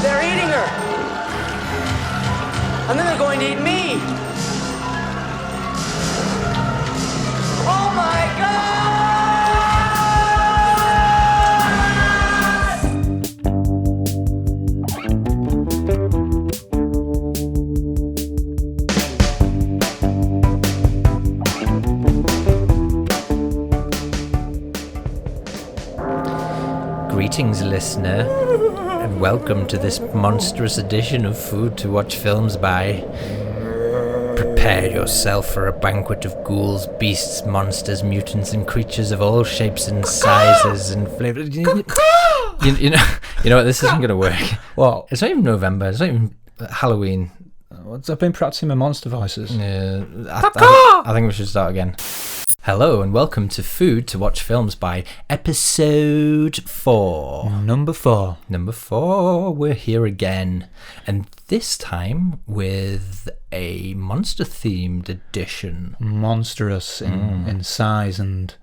They're eating her. And then they're going to eat me. Oh my God! Greetings, listener, and welcome to this monstrous edition of Food to Watch Films By. Prepare yourself for a banquet of ghouls, beasts, monsters, mutants, and creatures of all shapes and sizes and flavors. You know what? This isn't going to work. What? It's not even November. It's not even Halloween. I've been practicing my monster voices. Yeah, I think we should start again. Hello and welcome to Food to Watch Films By episode 4. Number 4. Number 4, we're here again. And this time with a monster-themed edition. Monstrous in size and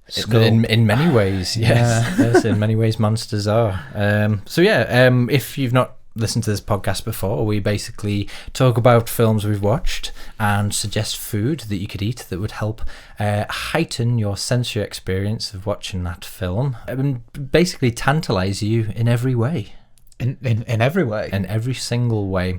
scope. In many ways, yes. Yes, in many ways monsters are. If you've not listened to this podcast before, we basically talk about films we've watched and suggest food that you could eat that would help heighten your sensory experience of watching that film and basically tantalize you in every way. In every way? In every single way.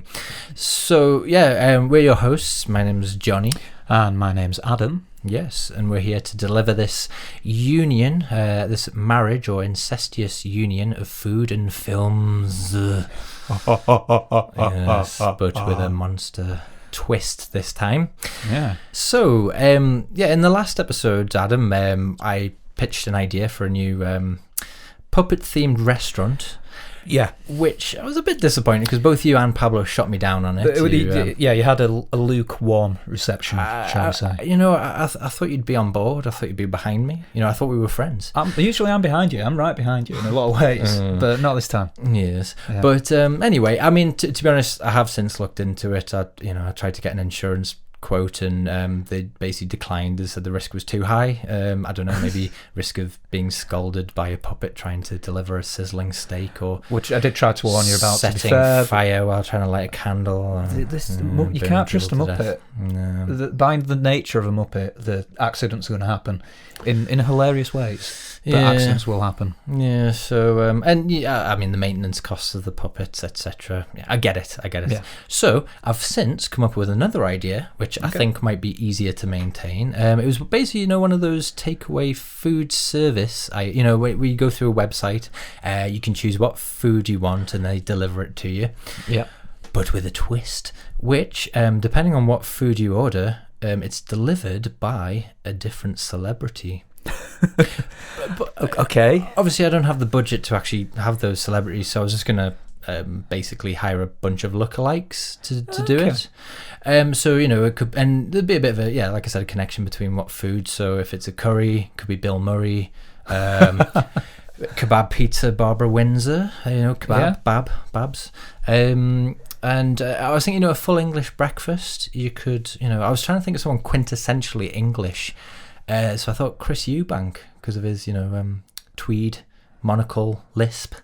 So, we're your hosts. My name's Johnny. And my name's Adam. Yes, and we're here to deliver this union, this marriage or incestuous union of food and films. Yes, but with a monster twist this time. Yeah. So, in the last episode, Adam, I pitched an idea for a new puppet-themed restaurant. Yeah. Which I was a bit disappointed because both you and Pablo shot me down on it. You had a lukewarm reception, shall we say. I thought you'd be on board. I thought you'd be behind me. I thought we were friends. Usually I'm behind you. I'm right behind you in a lot of ways, but not this time. Yes. Yeah. But anyway, I mean, to be honest, I have since looked into it. I tried to get an insurance quote and they basically declined. They said the risk was too high. I don't know, maybe risk of being scalded by a puppet trying to deliver a sizzling steak, or which I did try to warn you about, setting fire while trying to light a candle. You can't trust a Muppet. No. By the nature of a Muppet, the accidents are going to happen in hilarious ways. But accidents will happen. Yeah. So I mean the maintenance costs of the puppets, etc. Yeah, I get it. Yeah. So I've since come up with another idea, which I think might be easier to maintain. It was basically one of those takeaway food service. Where you go through a website, you can choose what food you want, and they deliver it to you. Yeah. But with a twist, which depending on what food you order, it's delivered by a different celebrity. But, okay. Obviously, I don't have the budget to actually have those celebrities, so I was just going to basically hire a bunch of lookalikes to do it. It could, and there'd be a bit of a, like I said, a connection between what food. So if it's a curry, it could be Bill Murray. Kebab pizza, Barbara Windsor. Babs. And I was thinking, a full English breakfast. You could, I was trying to think of someone quintessentially English. So I thought Chris Eubank, because of his, tweed, monocle, lisp.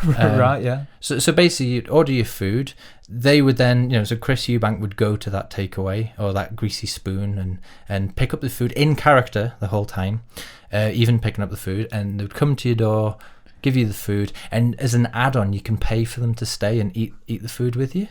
Right, yeah. So basically, you'd order your food. They would then, so Chris Eubank would go to that takeaway or that greasy spoon and pick up the food in character the whole time, even picking up the food. And they would come to your door, give you the food, and as an add-on, you can pay for them to stay and eat the food with you.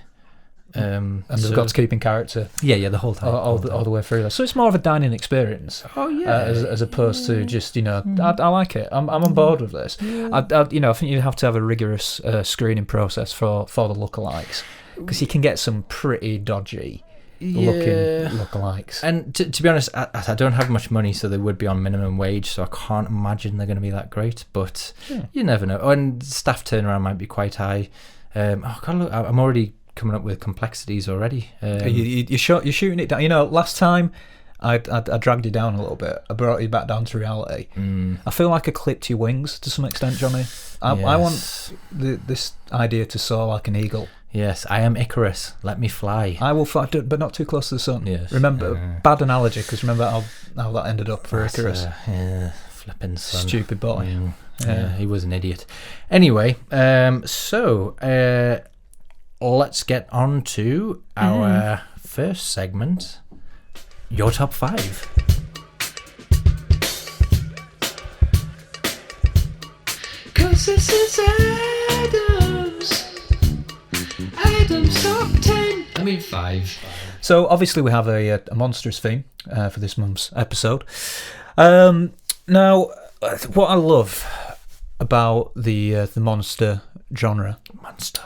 And they've got to keep in character. Yeah, the whole time. All the way through. So it's more of a dining experience. Oh, yeah. As opposed to just, I like it. I'm on board with this. Yeah. I think you have to have a rigorous screening process for the lookalikes, because you can get some pretty dodgy looking lookalikes. And to be honest, I don't have much money, so they would be on minimum wage, so I can't imagine they're going to be that great, but you never know. And staff turnaround might be quite high. I'm already coming up with complexities already. You're shooting it down. Last time I dragged you down a little bit. I brought you back down to reality. I feel like I clipped your wings to some extent, Johnny. I want this idea to soar like an eagle. Yes, I am Icarus. Let me fly. I will fly, but not too close to the sun. Yes. Remember, bad analogy, because remember how that ended up for Icarus. Flipping sun. Stupid boy. Yeah, he was an idiot. Anyway, so let's get on to our first segment, your top 5. Cause this is Adam's top 10. I mean 5. So obviously we have a monstrous theme for this month's episode. Now, what I love about the monster genre, monster,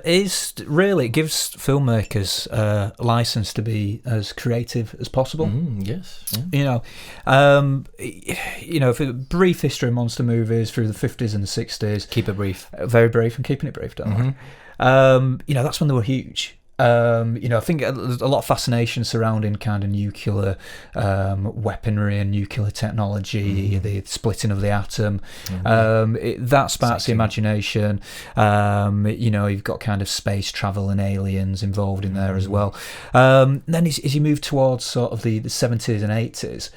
is really it gives filmmakers a license to be as creative as possible. Yes. Yeah. For a brief history of monster movies through the 50s and the 60s. Keep it brief. Very brief. I'm keeping it brief, don't I? That's when they were huge. I think there's a lot of fascination surrounding kind of nuclear weaponry and nuclear technology, the splitting of the atom. That sparks the imagination. You've got kind of space travel and aliens involved in there as well. Then as you move towards sort of the 70s and 80s,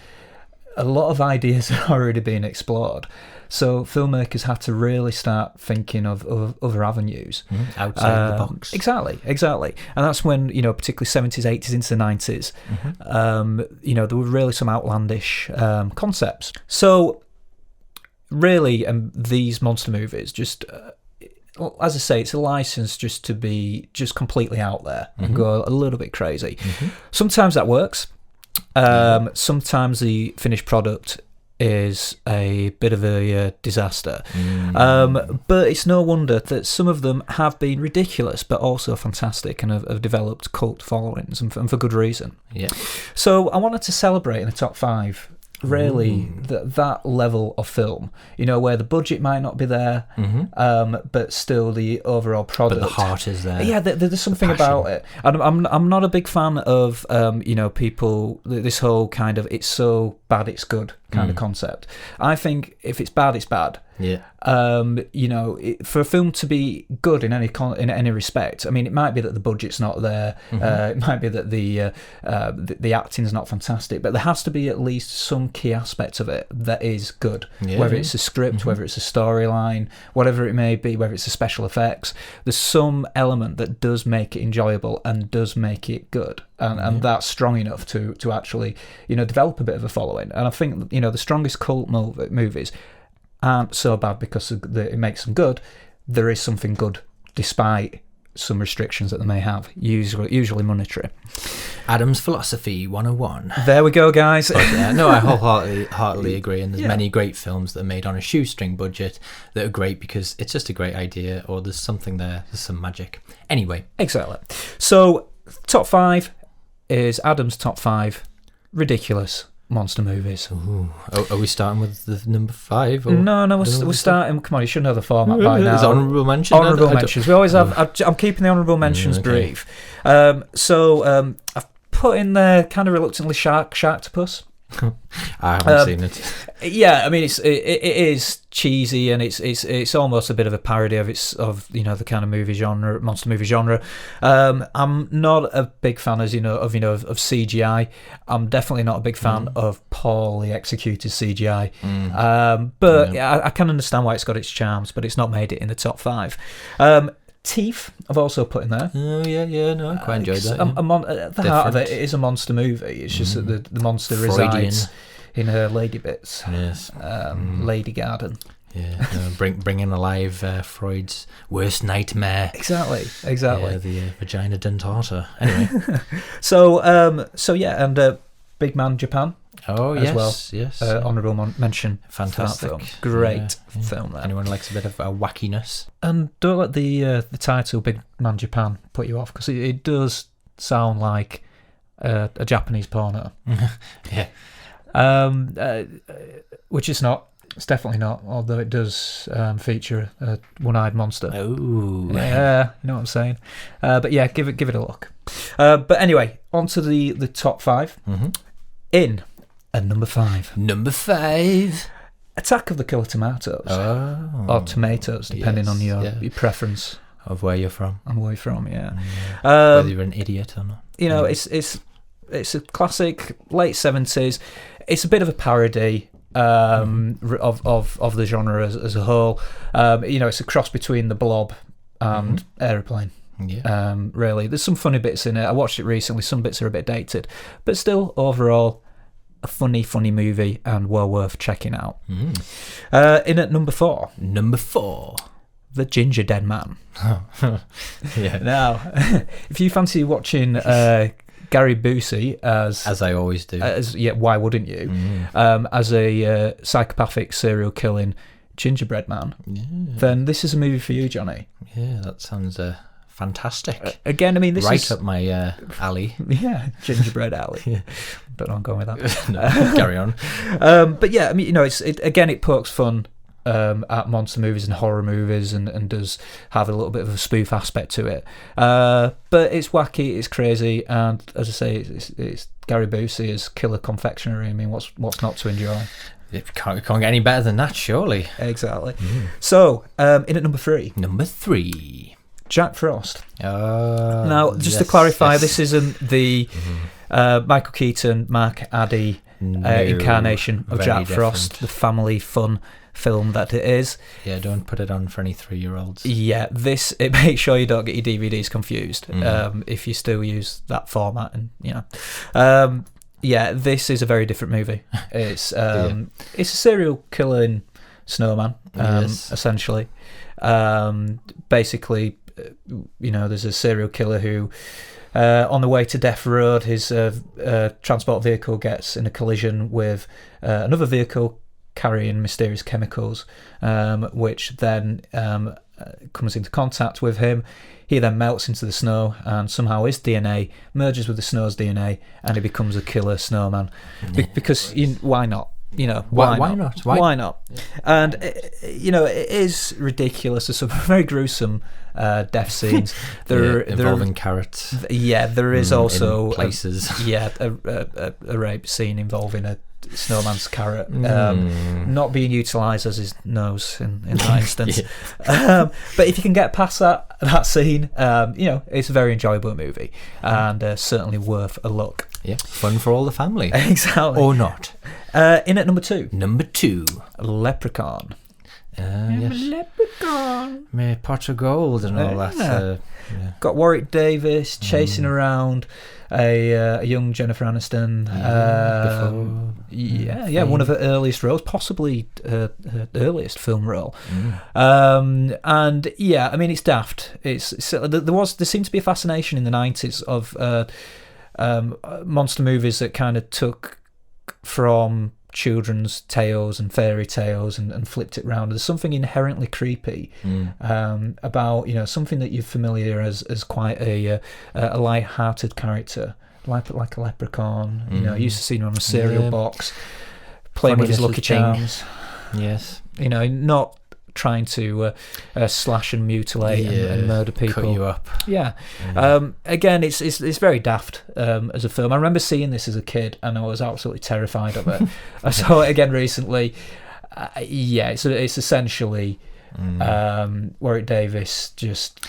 a lot of ideas are already being explored. So filmmakers had to really start thinking of other avenues. Outside the box. Exactly. And that's when, particularly 70s, 80s into the 90s, there were really some outlandish concepts. So really, these monster movies just... as I say, it's a license just to be just completely out there and go a little bit crazy. Sometimes that works. Sometimes the finished product is a bit of a disaster. But it's no wonder that some of them have been ridiculous but also fantastic and have developed cult followings, and for good reason. Yeah. So I wanted to celebrate in the top 5 really that level of film, where the budget might not be there, but still the overall product, but the heart is there. Yeah, there's something about it. And I'm not a big fan of people, this whole kind of it's so bad it's good kind of concept. I think if it's bad, it's bad. Yeah. For a film to be good in any respect, I mean, it might be that the budget's not there. It might be that the acting's not fantastic, but there has to be at least some key aspect of it that is good. Yeah. Whether it's a script, whether it's a storyline, whatever it may be, whether it's the special effects, there's some element that does make it enjoyable and does make it good. And that's strong enough to actually, develop a bit of a following. And I think, the strongest cult movies aren't so bad because it makes them good. There is something good despite some restrictions that they may have, usually monetary. Adam's Philosophy 101. There we go, guys. No, I wholeheartedly agree. And there's many great films that are made on a shoestring budget that are great because it's just a great idea, or there's something there, there's some magic. Anyway. Exactly. So, top 5 is Adam's top 5 ridiculous monster movies. Ooh. Are we starting with the number 5? Or no, we're starting. Come on, you should know the format by now. It's honourable mentions. Honourable mentions. We always have. I'm keeping the honourable mentions brief. So I've put in there kind of reluctantly Sharktopus. I haven't seen it. Yeah, I mean it is cheesy and it's almost a bit of a parody of the kind of movie genre, monster movie genre. I'm not a big fan, as of CGI. I'm definitely not a big fan of poorly executed CGI. But I can understand why it's got its charms, but it's not made it in the top 5. Teeth, I've also put in there. Oh yeah, no, I quite enjoyed that. At the heart of it is a monster movie. It's just that the monster resides in her lady bits. Yes. Lady garden. Yeah, bringing alive Freud's worst nightmare. Exactly. Yeah, the vagina dentata. Anyway. So yeah, and Big Man Japan. Oh, as yes. Honourable mention. Fantastic. Film. Great film there. Anyone likes a bit of wackiness. And don't let the title Big Man Japan put you off, because it does sound like a Japanese porno. Yeah. Which it's not. It's definitely not, although it does feature a one-eyed monster. Oh. Yeah, you know what I'm saying. But yeah, give it a look. But anyway, on to the top 5. In at number 5. Number 5. Attack of the Killer Tomatoes. Oh. Or tomatoes, depending on your preference. Of where you're from. And where you're from, yeah. Whether you're an idiot or not. It's a classic, late 70s. It's a bit of a parody. of the genre as a whole. It's a cross between The Blob and Aeroplane. Yeah. Really, there's some funny bits in it. I watched it recently. Some bits are a bit dated, but still, overall, a funny movie and well worth checking out. In at number 4. Number 4. The Ginger Dead Man. Yeah. Now, if you fancy watching Gary Busey as I always do. Why wouldn't you? As a psychopathic serial killing gingerbread man, then this is a movie for you, Johnny. Yeah, that sounds fantastic. Again, I mean, this is up my alley. Yeah, gingerbread alley. Don't know I'm going with that. No, carry on. But yeah, I mean, it pokes fun at monster movies and horror movies, and does have a little bit of a spoof aspect to it. But it's wacky, it's crazy, and as I say, it's Gary Busey as Killer Confectionery. I mean, what's not to enjoy? It can't get any better than that, surely. Exactly. So, in at number 3. Number 3. Jack Frost. Now, just to clarify, this isn't the Michael Keaton, Mark Addy incarnation of Jack Frost, the family fun film that it is. Yeah, don't put it on for any 3-year-olds. Yeah, it makes sure you don't get your DVDs confused if you still use that format, and this is a very different movie. It's it's a serial killing snowman, essentially. Basically, there's a serial killer who, on the way to Death Road, his transport vehicle gets in a collision with another vehicle carrying mysterious chemicals, which then comes into contact with him. He then melts into the snow, and somehow his DNA merges with the snow's DNA, and he becomes a killer snowman. Because why not? Why not? Why not? Yeah. And it is ridiculous. There's some very gruesome death scenes. Involving carrots. There is also places. A rape scene involving a snowman's carrot not being utilised as his nose in that instance. But if you can get past that scene, it's a very enjoyable movie, and certainly worth a look. Yeah, fun for all the family. Exactly. Or not. In at number 2. Number 2. Leprechaun. Yes. Leprechaun. Pot of gold and all that. Got Warwick Davis chasing around a young Jennifer Aniston. One of her earliest roles, possibly her earliest film role. And I mean, it's daft. There seemed to be a fascination in the 90s of monster movies that kind of took from children's tales and fairy tales and flipped it round. There's something inherently creepy about something that you're familiar as quite a light-hearted character, like a leprechaun. You used to see him on a cereal box playing with his Lucky Charms. Yes, not trying to slash and mutilate and murder people, cut you up. Again, it's very daft as a film. I remember seeing this as a kid and I was absolutely terrified of it. I saw it again recently. It's essentially Warwick Davis just...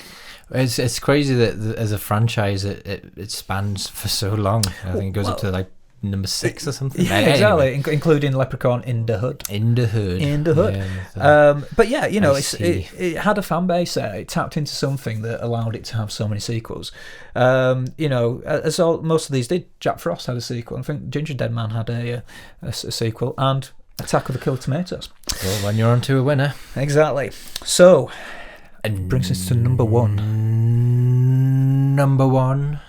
It's crazy that as a franchise it spans for so long. I think it goes up to number 6 or something. Yeah, exactly, including Leprechaun in the Hood. Yeah, but it had a fan base there. It tapped into something that allowed it to have so many sequels. As most of these did. Jack Frost had a sequel. I think Ginger Dead Man had a sequel, and Attack of the Killer Tomatoes. Well, when you're on to a winner. Exactly. So, it brings us to number 1. Number 1.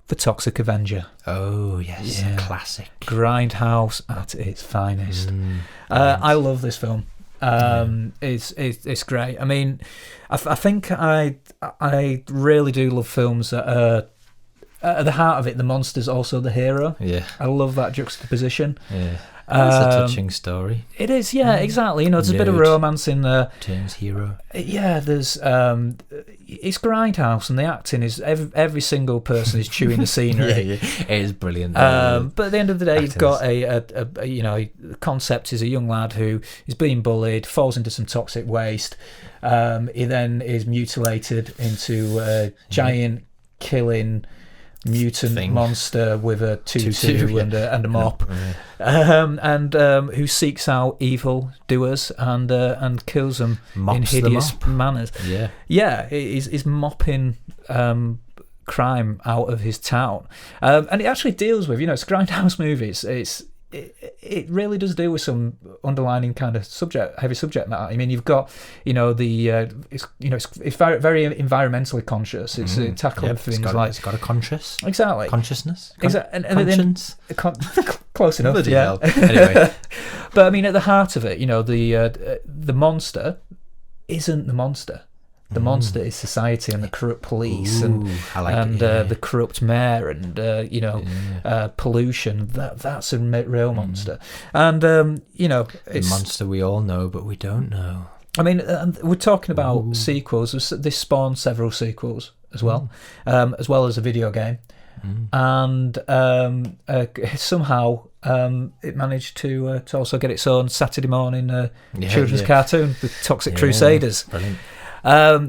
The Toxic Avenger. Oh, yes. Yeah. Classic. Grindhouse at its finest. I love this film. It's great. I mean, I think I really do love films that are, at the heart of it, the monster's also the hero. Yeah. I love that juxtaposition. Yeah. It's a touching story. It is, yeah, exactly. There's a bit of romance in there. Turns hero. Yeah, there's it's Grindhouse, and the acting is every single person is chewing the scenery. It is brilliant. But at the end of the day, you've got a concept is a young lad who is being bullied, falls into some toxic waste. He then is mutilated into a giant killing mutant thing. monster with a tutu Yeah. and a mop, who seeks out evil doers and kills them in Mops them hideous up. manners. Yeah. He's mopping crime out of his town, and it actually deals with, it's a grindhouse movie. It really does deal with some underlining kind of heavy subject matter. I mean, you've got, it's very, very environmentally conscious. It's tackling things it's got a consciousness. Consciousness. Exactly. Conscience. Close enough. Bloody Yeah. hell. Anyway. But I mean, at the heart of it, the monster isn't the monster. The monster is society and the corrupt police I like it, yeah. the corrupt mayor and pollution. That's a real monster. And it's the monster we all know, but we don't know. I mean, we're talking about sequels. This spawned several sequels as well as a video game. And somehow it managed to also get its own Saturday morning children's cartoon, The Toxic Crusaders. Brilliant.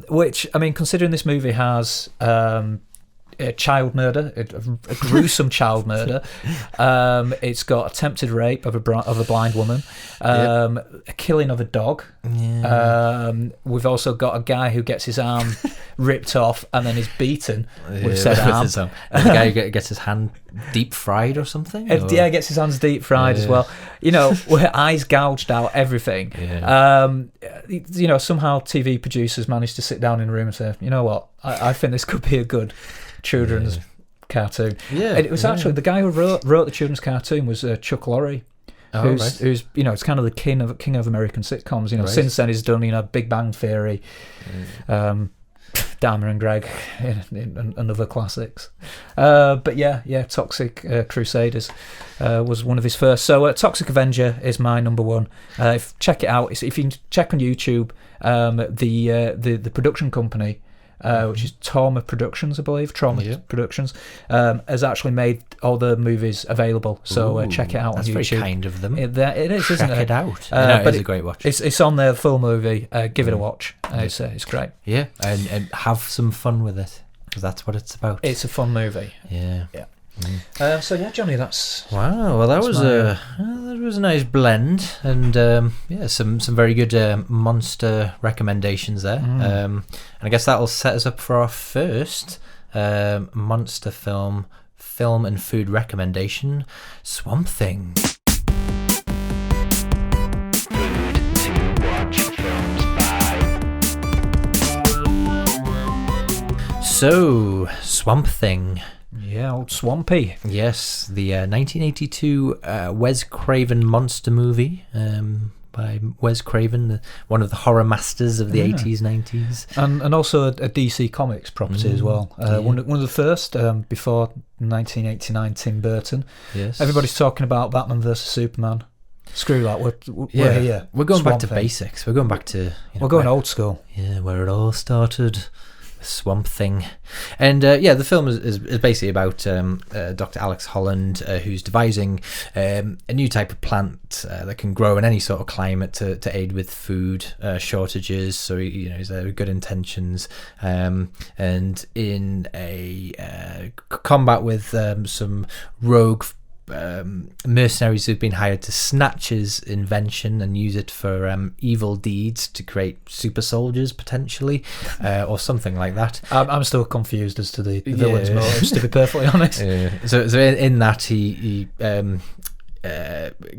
Which, I mean, considering this movie has child murder, a gruesome child murder, it's got attempted rape of a blind woman, a killing of a dog. We've also got a guy who gets his arm ripped off and then is beaten with said arm. And the guy who gets his hand deep fried or something. Gets his hands deep fried as well. With eyes gouged out, everything. Somehow TV producers managed to sit down in a room and say, you know what, I think this could be a good children's cartoon. And it was actually the guy who wrote the children's cartoon was Chuck Lorre. Who's it's kind of the king of American sitcoms. Since then he's done Big Bang Theory, Dharma and Greg, and other classics. But Toxic Crusaders was one of his first. So Toxic Avenger is my number one. Check it out. If you can check on YouTube, the production company, which is Trauma Productions, I believe. Productions has actually made all the movies available. So check it out on YouTube. That's very kind of them. It is, isn't it? Check it out. It is a great watch. It's on there, full movie. Give it a watch. It's great. Yeah, and have some fun with it, because that's what it's about. It's a fun movie. Yeah. Johnny, that's wow. Well, that was a nice blend, and some very good monster recommendations there. And I guess that'll set us up for our first monster film and food recommendation: Swamp Thing. So, Swamp Thing. Yeah, old Swampy. Yes, the 1982 Wes Craven monster movie by Wes Craven, one of the horror masters of the 80s, 90s. And also a DC Comics property as well. One of the first before 1989 Tim Burton. Yes. Everybody's talking about Batman vs Superman. Screw that, we're here. We're going Swamp back to Thing. Basics. We're going back to... we're going old school. Yeah, where it all started. Swamp Thing. And the film is basically about Dr. Alex Holland, who's devising a new type of plant that can grow in any sort of climate to aid with food shortages. So he's there with good intentions, and in a combat with some rogue mercenaries who've been hired to snatch his invention and use it for evil deeds to create super soldiers potentially, or something like that. I'm still confused as to the villain's motives, to be perfectly honest. So in that he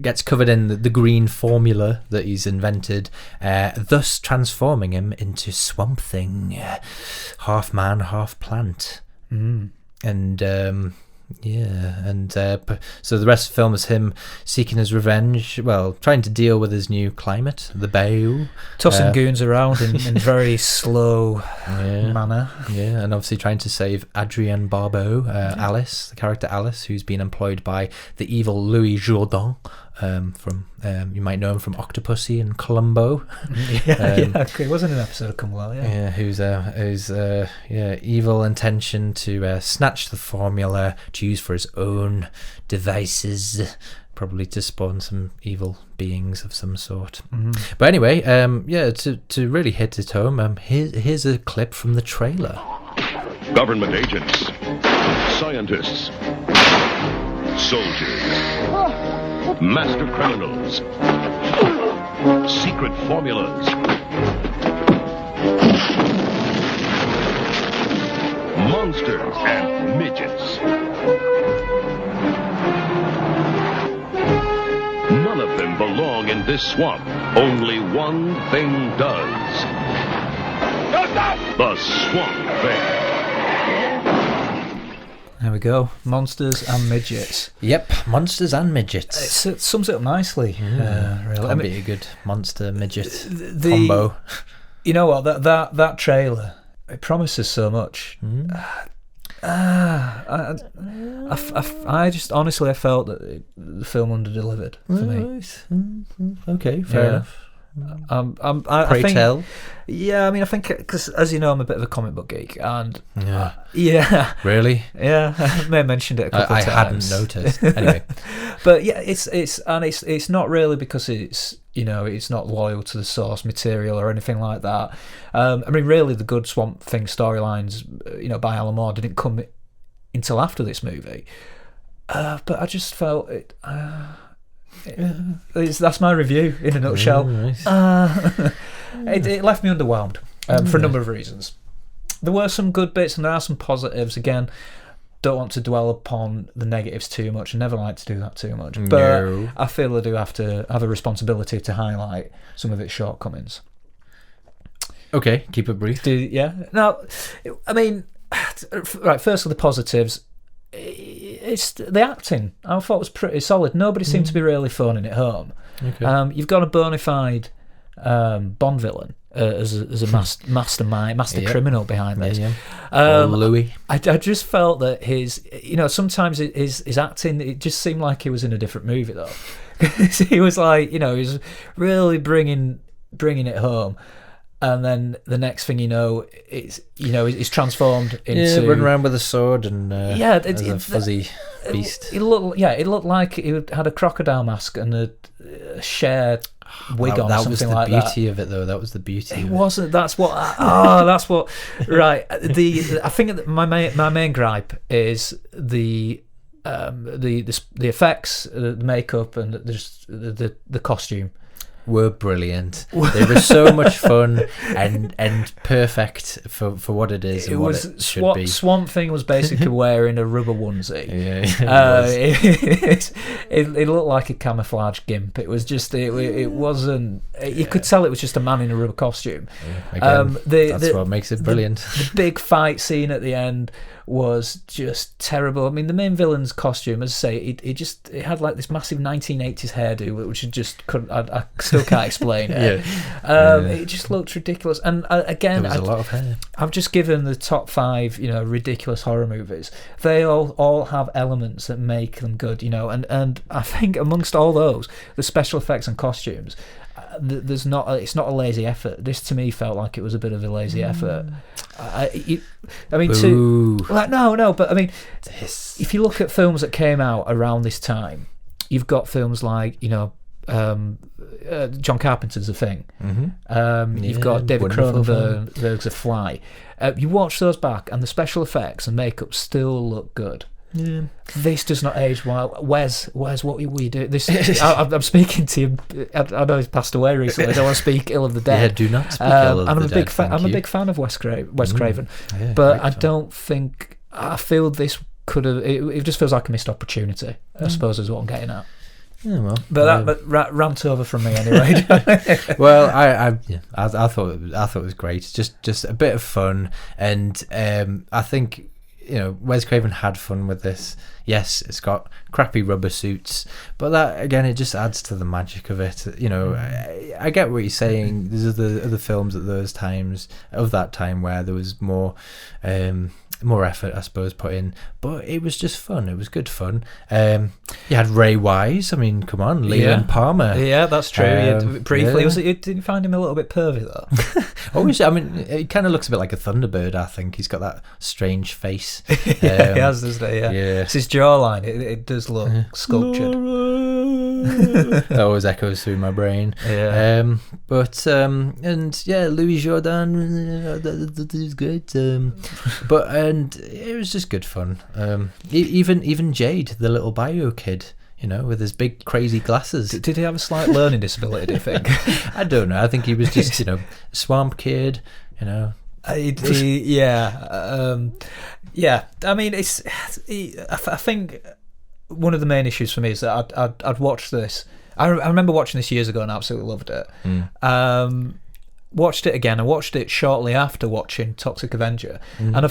gets covered in the green formula that he's invented, thus transforming him into Swamp Thing, half man, half plant. And so the rest of the film is him seeking his revenge, trying to deal with his new climate, the bayou, tossing goons around in very slow manner, and obviously trying to save Adrienne Barbeau, Alice, the character Alice, who's been employed by the evil Louis Jourdan, from you might know him from Octopussy and Columbo. Okay, wasn't an episode of Columbo, whose evil intention to snatch the formula to use for his own devices, probably to spawn some evil beings of some sort. But anyway, to really hit it home, here's a clip from the trailer. Government agents scientists, soldiers, master criminals, secret formulas, monsters and midgets. None of them belong in this swamp. Only one thing does. The Swamp Thing. There we go. Monsters and midgets. Yep, monsters and midgets. It sums it up nicely. Really. That'd be a good monster midget combo. You know what? That trailer, it promises so much. I just honestly I felt that the film under-delivered for me. Okay, fair enough. I think, tell. Yeah, I mean, I think because as you know, I'm a bit of a comic book geek, and Really? Yeah, I may have mentioned it a couple of times. I hadn't noticed. Anyway, but yeah, it's not really because it's not loyal to the source material or anything like that. I mean, really, the good Swamp Thing storylines, by Alan Moore didn't come until after this movie. But I just felt it. That's my review in a nutshell. Nice. It left me underwhelmed for a number of reasons. There were some good bits and there are some positives. Again, don't want to dwell upon the negatives too much. I never like to do that too much. But I feel I do have to have a responsibility to highlight some of its shortcomings. Okay, keep it brief. Now, I mean, right, firstly, the positives. It's the acting. I thought was pretty solid. Nobody seemed to be really phoning it home. Okay. You've got a bona fide Bond villain as a mastermind, criminal behind this. Louis. I just felt that his, sometimes his acting, it just seemed like he was in a different movie though. He was like, he was really bringing it home. And then the next thing it's transformed into running around with a sword and as a fuzzy beast. It looked like he had a crocodile mask and a shared wig on, or something like that. That was the beauty of it, though. That was the beauty. It wasn't. That's what. That's what. Right. I think that my main gripe is the effects, the makeup, and just the costume. Were brilliant. They were so much fun and perfect for what it is and what it should be. Swamp Thing was basically wearing a rubber onesie. It looked like a camouflage gimp. It was just it wasn't. You could tell it was just a man in a rubber costume. Again, that's what makes it brilliant. The big fight scene at the end was just terrible. I mean, the main villain's costume, as I say, it had like this massive 1980s hairdo, which I still can't explain it. It just looked ridiculous. And again, there was a lot of hair. I've just given the top 5, ridiculous horror movies. They all have elements that make them good, and I think amongst all those, the special effects and costumes, it's not a lazy effort. This to me felt like it was a bit of a lazy effort. But I mean, if you look at films that came out around this time, you've got films like John Carpenter's The Thing. You've got David Cronenberg's The Fly. You watch those back, and the special effects and makeup still look good. Yeah. This does not age well. Wes, what we do? This, I'm speaking to you. I know he's passed away recently. I don't want to speak ill of the dead. Yeah, do not speak ill of the dead. I'm a big fan of Wes Craven, but I don't think. I feel this could have. It just feels like a missed opportunity. I suppose is what I'm getting at. Yeah, well, but rant over from me anyway. Well, I thought it was great. Just a bit of fun, and I think. Wes Craven had fun with this. Yes, it's got crappy rubber suits, but that again, it just adds to the magic of it. I get what you're saying. There's other films at those times of that time where there was more effort, I suppose, put in, but it was just fun. It was good fun. You had Ray Wise. I mean, come on, Leland Palmer. Yeah, that's true. Briefly, did you find him a little bit pervy though? Always. I mean, he kind of looks a bit like a Thunderbird. I think he's got that strange face. face. Yeah, he has, doesn't he? Yeah. Yeah. It's his jawline. It does look sculptured. That always echoes through my brain. Yeah. And yeah, Louis Jordan, that is great. And it was just good fun. Even Jade, the little bio kid, with his big crazy glasses. Did he have a slight learning disability, do you think? I don't know. I think he was just, swamp kid, Yeah. I mean, I think one of the main issues for me is that I'd watched this. I remember watching this years ago and absolutely loved it. Watched it again. I watched it shortly after watching Toxic Avenger, and I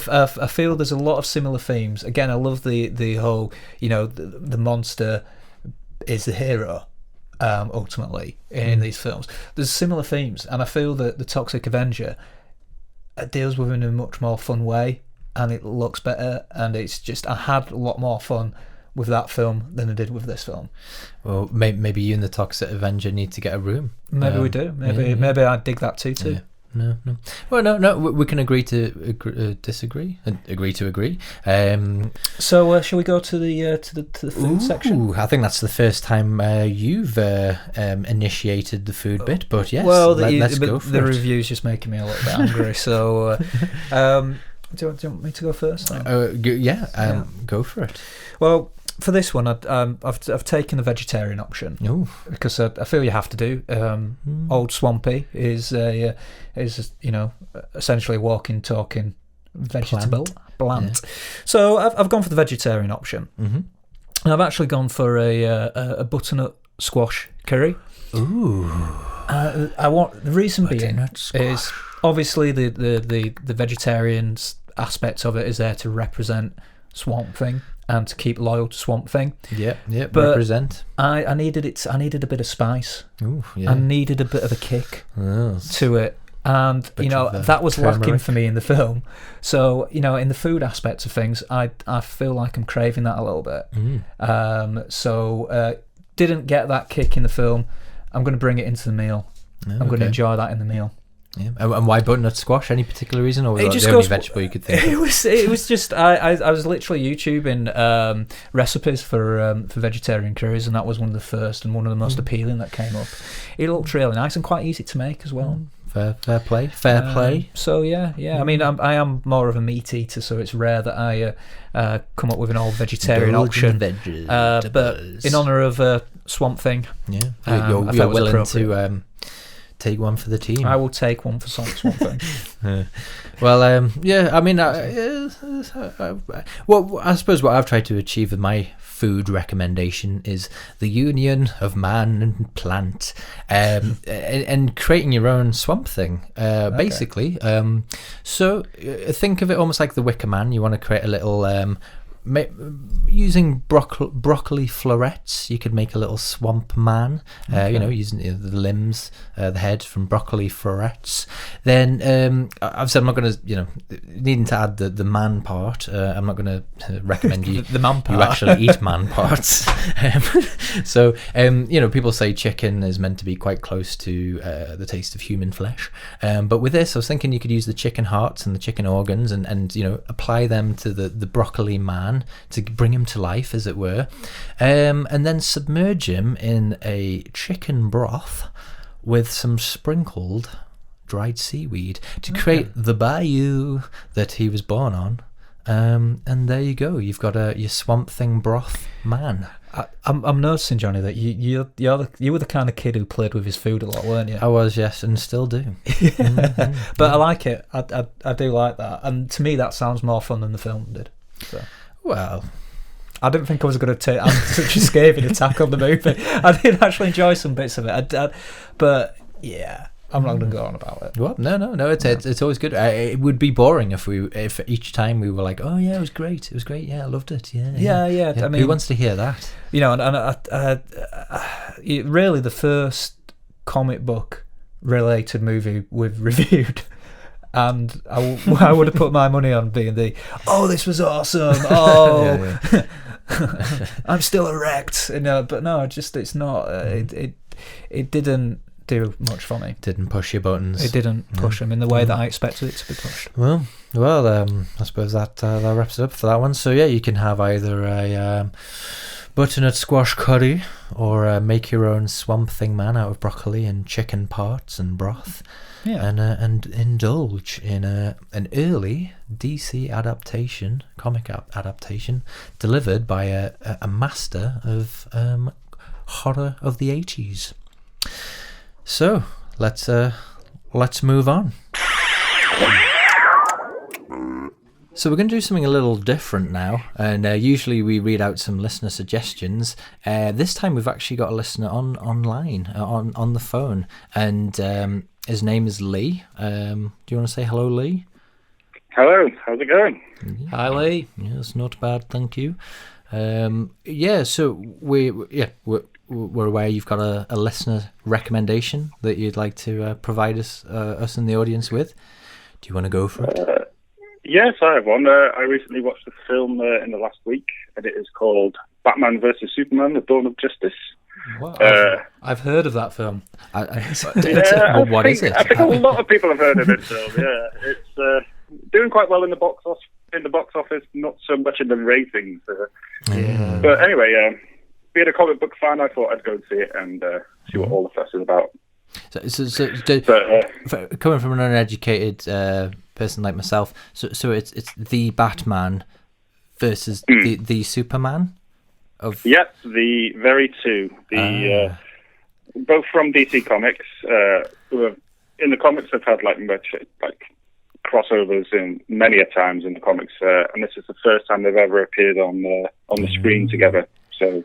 feel there's a lot of similar themes. Again, I love the whole, the monster is the hero. Ultimately, in these films, there's similar themes, and I feel that the Toxic Avenger deals with it in a much more fun way, and it looks better, and it's just, I had a lot more fun with that film than I did with this film. Well, maybe you and the Toxic Avenger need to get a room. Maybe we do. Maybe I'd dig that too. Yeah. No. Well, no. We can agree to disagree and agree to agree. So, shall we go to the food section? I think that's the first time you've initiated the food bit. But yes, let's go for it. The review's just making me a little bit angry. So, do you want me to go first? Go for it. Well, for this one, I've taken the vegetarian option. Ooh. Because I feel you have to do. Old Swampy is essentially a walking, talking vegetable plant. Yeah. So I've gone for the vegetarian option. And I've actually gone for a butternut squash curry. Ooh. The reason being is obviously the vegetarian aspect of it is there to represent Swamp Thing and to keep loyal to Swamp Thing. Yeah, but represent. I needed it. I needed a bit of spice. Ooh, yeah. I needed a bit of a kick to it, and that was turmeric. lacking for me in the film. So in the food aspect of things, I feel like I'm craving that a little bit. So didn't get that kick in the film. I'm going to bring it into the meal. I'm going to enjoy that in the meal. Yeah. And why butternut squash? Any particular reason, or was that the only vegetable you could think of? It was just I was literally YouTubing recipes for vegetarian curries, and that was one of the first and one of the most appealing that came up. It looked really nice and quite easy to make as well. Fair play. So yeah. I mean, I am more of a meat eater, so it's rare that I come up with an all vegetarian option. But in honour of Swamp Thing, you're willing to take one for the team. I will take one for Swamp Thing. Well, I mean, well, I suppose what I've tried to achieve with my food recommendation is the union of man and plant, and creating your own Swamp Thing, basically. So think of it almost like the Wicker Man. You want to create a little. Using broccoli florets, you could make a little swamp man. Using the limbs, the head from broccoli florets. Then I've said I'm not going to, needing to add the man part. I'm not going to recommend you the man part. You actually eat man parts. So people say chicken is meant to be quite close to the taste of human flesh. But with this, I was thinking you could use the chicken hearts and the chicken organs and apply them to the broccoli man to bring him to life, as it were, and then submerge him in a chicken broth with some sprinkled dried seaweed to create the bayou that he was born on. And there you go. You've got your Swamp Thing broth man. I'm noticing, Johnny, that you were the kind of kid who played with his food a lot, weren't you? I was, yes, and still do. But I like it. I do like that, and to me that sounds more fun than the film did. So. Well, I didn't think I was going to take such a scathing attack on the movie. I did actually enjoy some bits of it, but yeah, I'm not going to go on about it. Well, no, it's always good. It would be boring if each time we were like, oh yeah, it was great, yeah, I loved it, yeah. I mean, who wants to hear that? Really, the first comic book related movie we've reviewed. And I would have put my money on being this was awesome. I'm still erect. But no, it's not. It didn't do much for me. Didn't push your buttons. It didn't push them in the way that I expected it to be pushed. Well, Well, I suppose that wraps it up for that one. So yeah, you can have either a butternut squash curry or make your own Swamp Thing Man out of broccoli and chicken parts and broth. Yeah. And indulge in an early DC adaptation, comic adaptation, delivered by a master of horror of the 80s. So let's move on. So we're going to do something a little different now, and usually we read out some listener suggestions. This time we've actually got a listener online, on the phone, and his name is Lee. Do you want to say hello, Lee? Hello, how's it going? Hi, Lee. Yes, not bad, thank you. So we're aware you've got a listener recommendation that you'd like to provide us in the audience with. Do you want to go for it? Yes, I have one. I recently watched a film in the last week, and it is called Batman vs. Superman: The Dawn of Justice. I've heard of that film. What is it? I think a lot of people have heard of this film. Yeah, it's doing quite well in the box office, not so much in the ratings. But anyway, being a comic book fan, I thought I'd go and see it and see what all the fuss is about. Coming from an uneducated person like myself, so it's the Batman versus the Superman of the very two, both from DC Comics, who have in the comics have had much crossovers in many a times in the comics, and this is the first time they've ever appeared on the screen together. So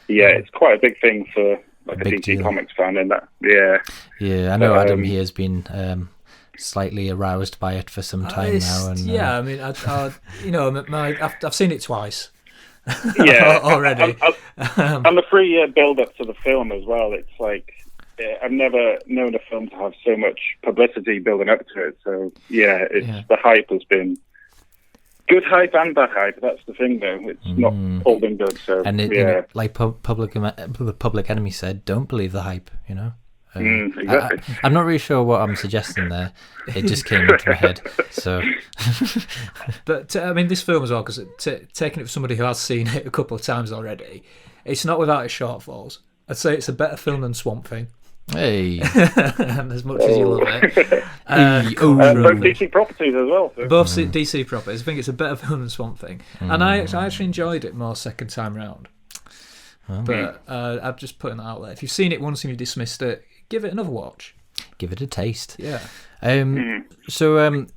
it's quite a big thing for a DC deal. Comics fan, and that I know Adam here has been slightly aroused by it for some time now, and I mean, I've seen it twice. Already. And the free build-up to the film as well. It's like I've never known a film to have so much publicity building up to it. So the hype has been good hype and bad hype. That's the thing, though. It's not all been good. So like Public Enemy said, don't believe the hype. You know. Exactly. I'm not really sure what I'm suggesting there. It just came into my head. So, but I mean, this film as well, because taking it for somebody who has seen it a couple of times already, it's not without its shortfalls. I'd say it's a better film than Swamp Thing. Hey, as much as you love it. Both DC properties as well. So. Both DC properties. I think it's a better film than Swamp Thing, and I actually enjoyed it more second time round. But I'm just putting that out there. If you've seen it once and you dismissed it, give it another watch. Give it a taste. Yeah. So, I mean,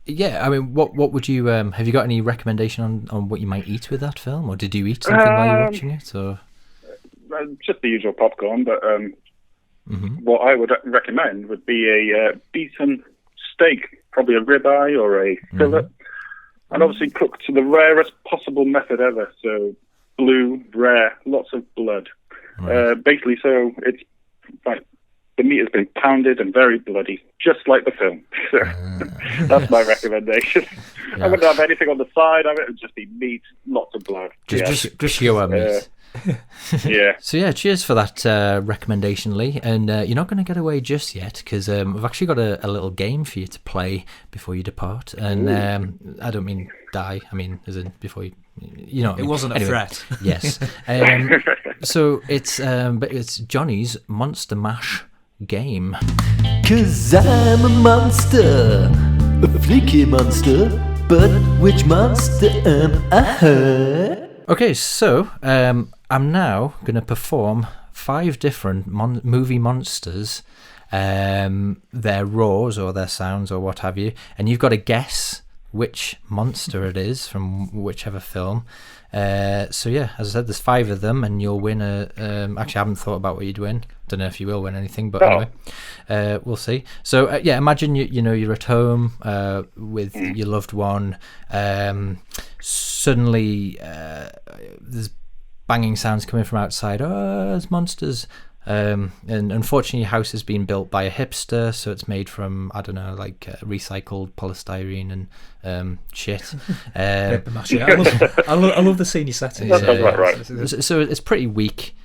what would you have you got any recommendation on what you might eat with that film, or did you eat something while you were watching it, or just the usual popcorn? But what I would recommend would be a beaten steak, probably a ribeye or a fillet, and obviously cooked to the rarest possible method ever. So blue, rare, lots of blood. Basically, so it's like the meat has been pounded and very bloody, just like the film. So that's my recommendation. I wouldn't have anything on the side of it. It would just be meat, lots of blood. Just pure meat. So cheers for that recommendation, Lee. And you're not going to get away just yet, because we've actually got a little game for you to play before you depart. And I don't mean die. I mean as in before you. It wasn't a threat. Yes. So it's Johnny's Monster Mash game. 'Cause I'm a monster, a freaky monster, but which monster am I? Okay, so I'm now going to perform 5 different movie monsters, their roars or their sounds or what have you, and you've got to guess which monster it is from whichever film. As I said, there's 5 of them, and you'll win actually, I haven't thought about what you'd win. Don't know if you will win anything, but anyway, we'll see. So imagine you're at home with your loved one. Suddenly, there's banging sounds coming from outside. Oh, there's monsters. And unfortunately, your house has been built by a hipster, so it's made from, I don't know, recycled polystyrene and shit. I love the scene you set in. That sounds about right. So it's pretty weak.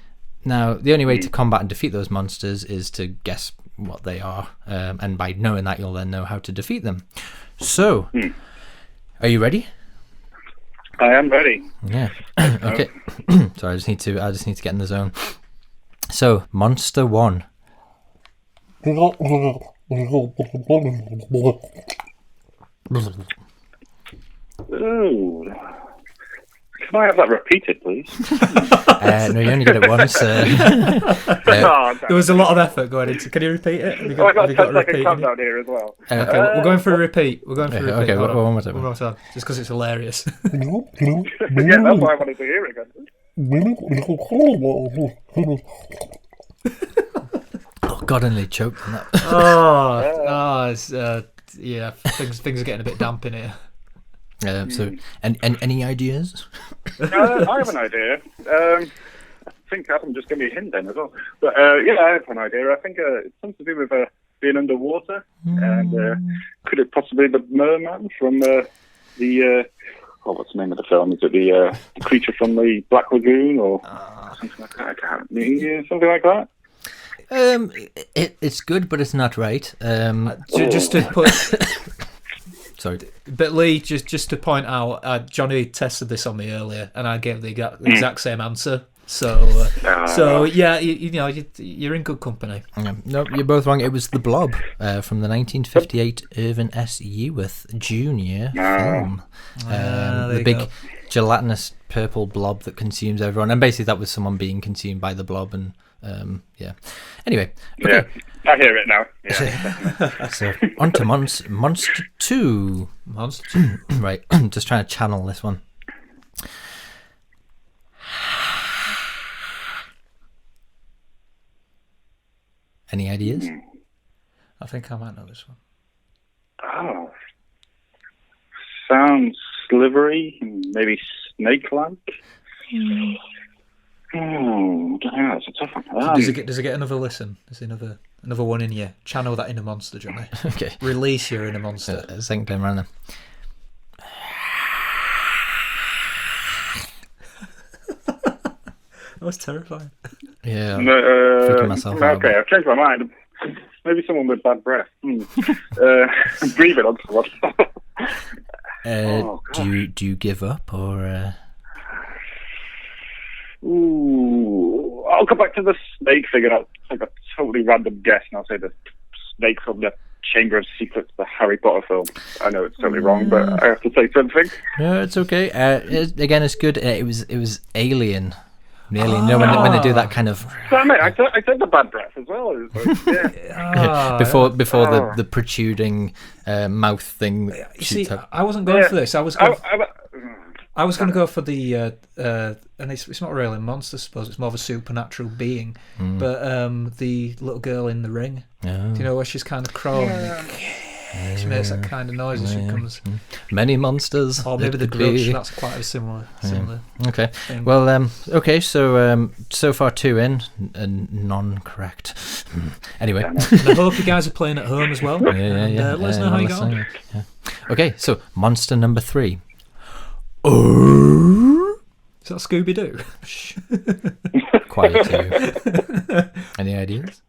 Now, the only way to combat and defeat those monsters is to guess what they are, and by knowing that, you'll then know how to defeat them. So, Are you ready? I am ready. Yeah. Okay. So I just need to get in the zone. So, Monster 1. Ooh. Can I have that repeated, please? No, you only get it once. There was a lot of effort going into. Can you repeat it? Have you I got have a you got 10 second repeat? countdown here as well. Okay, we're going for a repeat. We're going for a repeat. Okay, Hold on. one more time. One more time. Just because it's hilarious. Yeah, that's why I wanted to hear it again. Oh God, I nearly choked on that. It's, yeah. Things are getting a bit damp in here. So, any ideas? I have an idea. I think Adam just gave me a hint then as well. But yeah, I have an idea. I think it's something to do with being underwater. And could it possibly be the merman from the what's the name of the film? Is it the creature from the Black Lagoon or something like that? Something like that. It's good, but it's not right. Just to put. Sorry. But Lee, just to point out, Johnny tested this on me earlier, and I gave the exact same answer. So yeah, you're in good company. No, you're both wrong. It was The Blob from the 1958 Irvin S. Ewith Jr. film. The big gelatinous purple blob that consumes everyone, and basically that was someone being consumed by the blob, and yeah. Anyway, okay. Yeah, I hear it now. Yeah. So on to Monster 2. Monster 2. Right, just trying to channel this one. Any ideas? I think I might know this one. Oh, sounds slivery, maybe snake-like. Don't know, it's a tough one. Does it get another listen? Is another one in you? Channel that inner monster, Johnny. Okay. Release your inner monster. Second time round then. That was terrifying. Yeah, freaking myself out. Okay, I've changed my mind. Maybe someone with bad breath. Breathing on someone. Do you give up or? Ooh, I'll go back to the snake thing, and I'll take a totally random guess, and I'll say the snake from the Chamber of Secrets, the Harry Potter film. I know it's totally wrong, but I have to say something. No, it's okay. Again, it's good. It was Alien. Nearly. When they do that kind of. Damn it! I said the bad breath as well. Yeah. Before the protruding mouth thing. You see, I wasn't going for this. I was going to go for the, and it's not really a monster, I suppose. It's more of a supernatural being. But the little girl in the ring. Oh. Do you know where she's kind of crawling? She makes that kind of noise as she comes. Many monsters. Or maybe the grudge. That's quite a similar. Okay. thing. Well, okay. So far 2 in and non-correct. Anyway. And I hope you guys are playing at home as well. Yeah. Let us know how you got on. Yeah. Okay. So monster number 3. Oh. Is that Scooby-Doo? Quiet too. Any ideas?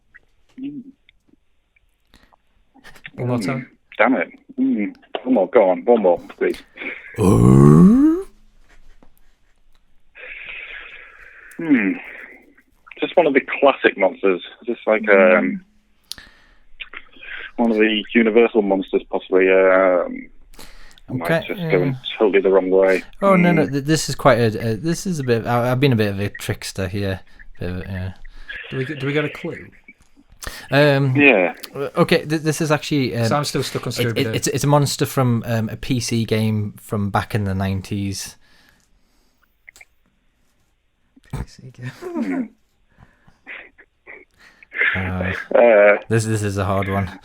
One more time. Damn it. One more, go on. One more, please. Just one of the classic monsters. Just like one of the Universal monsters, possibly. Might just going totally the wrong way. Oh no! This is quite a. This is a bit. I've been a bit of a trickster here. Yeah. Do we get a clue? Yeah. Okay. This is actually. So I'm still stuck on Scooby-Doo. It's a monster from a PC game from back in the 90s. PC game. This is a hard one.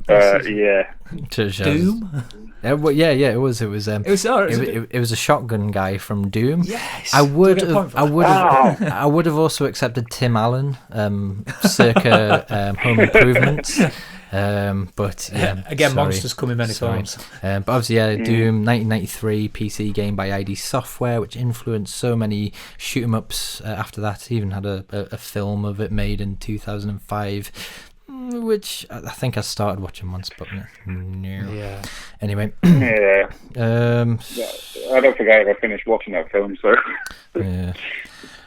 Yeah. Doom. It was. It was a shotgun guy from Doom. Yes. I would have also accepted Tim Allen, circa Home Improvement. But yeah, again, sorry. monsters come in many forms. But obviously, Doom, 1993 PC game by ID Software, which influenced so many shoot 'em ups. After that, even had a film of it made in 2005. Which I think I started watching once, but no. Yeah. Anyway, Yeah. um, I don't think I ever finished watching that film, so. yeah.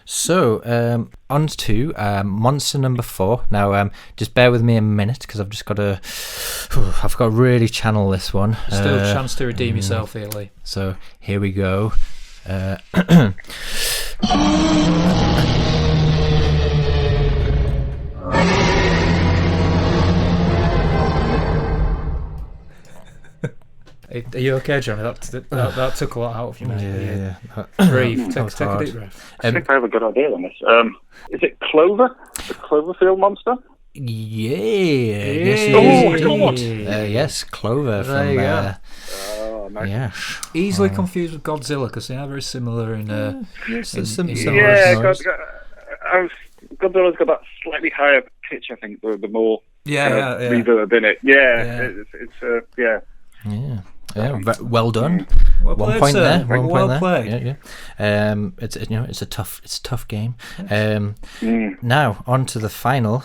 So, on to monster number 4. Now, just bear with me a minute because I've just got to. I've got to really channel this one. Still a chance to redeem yourself here, Lee. So here we go. Are you okay, Johnny? That took a lot out of you, mate. Yeah. Breathe. That Take was a hard. deep breath. I think I have a good idea on this. Is it Clover? The Cloverfield monster? Yeah. Yes, it Oh, is my God. indeed. Yes, Clover There from. you go. Oh, nice. Yes. Easily confused with Godzilla because they are very similar in. Yes, in- some in- similar Yeah, noise. Godzilla's got that slightly higher pitch, I think, the more Yeah. reverb in it. Yeah, Yeah. it's yeah. Yeah. Yeah, well done. Well One played, point sir. there. One Well point played. there. Yeah. It's a tough game. Now on to the final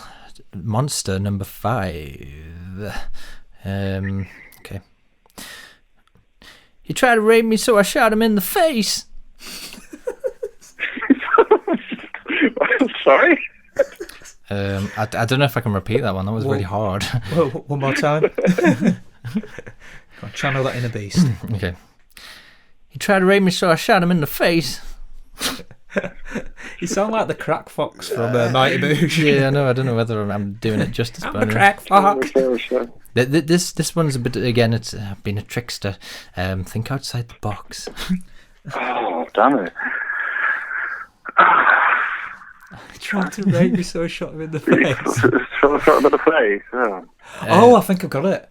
monster number 5. Okay. He tried to rape me, so I shot him in the face. Sorry? I don't know if I can repeat that one. That was really hard. Well, one more time. Go on, channel that inner beast. Okay. He tried to rape me, so I shot him in the face. You sound like the crack fox from Mighty Boosh. Yeah, I know. I don't know whether I'm doing it justice. I'm but the anyway. crack fox. This one's a bit again. It's been a trickster. Think outside the box. Oh, damn it. Tried to rape me, so I shot him in the face. Sort of the face. Yeah. Oh, I think I've got it.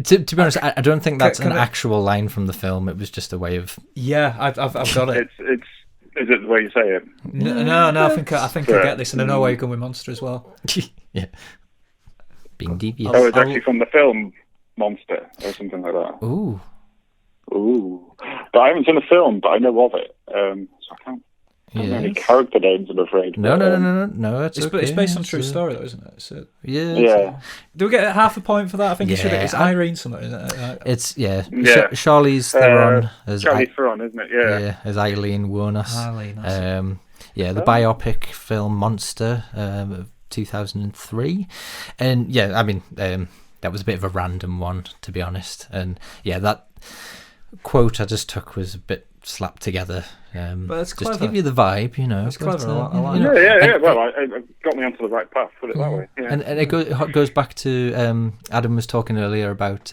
To be honest, I don't think that's Can an I- actual line from the film. It was just a way of. Yeah, I've got it. Is it the way you say it? No, I think I get this, and I know why you're going with Monster as well. Yeah. Being devious. Oh, it's actually from the film Monster or something like that. Ooh. Ooh. But I haven't seen the film, but I know of it. So I can't remember any Yes. character names, I'm afraid. No. It's okay. based on true story, though, isn't it? So, Yeah. Yeah. do we get half a point for that? I think it should. Yeah, It's Irene something, isn't it? It's Yeah. Charlize Theron as Charlie Theron, isn't it? Yeah. as Eileen Wuornos. Eileen, that's The biopic film Monster of 2003, and yeah, I mean that was a bit of a random one, to be honest, and yeah, that quote I just took was a bit slapped together, But it's just to clever. give you the vibe, you know. It's but, clever, I like you know, Yeah. and- Well, it got me onto the right path, put it that way. Yeah. and it goes back to Adam was talking earlier about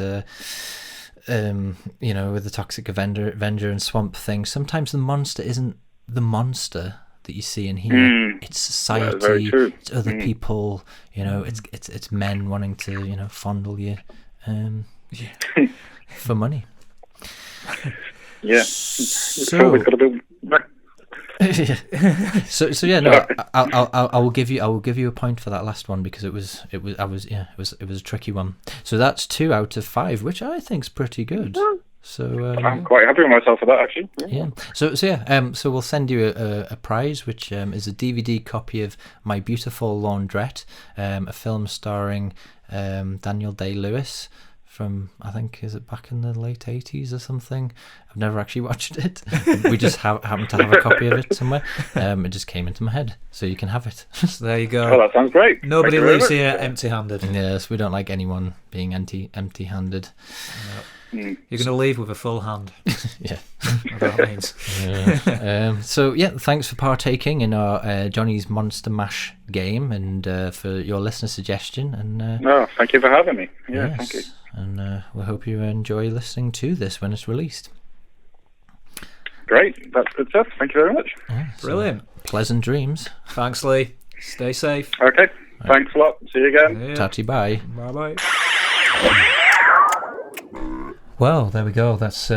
with the Toxic Avenger and Swamp Thing. Sometimes the monster isn't the monster that you see in here. It's society. That's very true. It's other people. It's men wanting to fondle you for money. Yeah. So It's got to be. so yeah, no, I will give you a point for that last one because it was a tricky one. So that's 2 out of 5, which I think is pretty good. So I'm quite happy with myself for that, actually. yeah. So we'll send you a prize, which is a DVD copy of My Beautiful Laundrette, a film starring Daniel Day-Lewis from, I think, is it back in the late 80s or something? I've never actually watched it. We just happen to have a copy of it somewhere. It just came into my head, so you can have it. So there you go. Oh, that sounds great. Nobody Thank you very leaves much. here empty-handed. Yes, we don't like anyone being empty-handed. You're going to leave with a full hand. Yeah. Whatever that means. So yeah, thanks for partaking in our Johnny's Monster Mash game and for your listener suggestion. And No, thank you for having me. Yeah, yes, thank you. And we hope you enjoy listening to this when it's released. Great. That's good stuff. Thank you very much. Brilliant. Pleasant dreams. Thanks, Lee. Stay safe. Okay. Thanks a lot. See you again. Yeah. Tatty bye. Bye-bye. Well, there we go. That's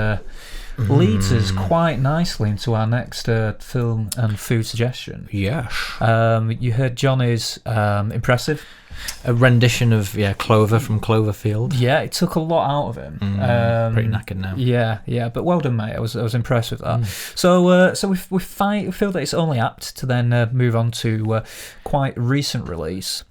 leads us quite nicely into our next film and food suggestion. Yes. You heard Johnny's impressive. A rendition of Clover from Cloverfield. Yeah, it took a lot out of him. Pretty knackered now. Yeah, but well done, mate. I was impressed with that. So we feel that it's only apt to then move on to quite recent release,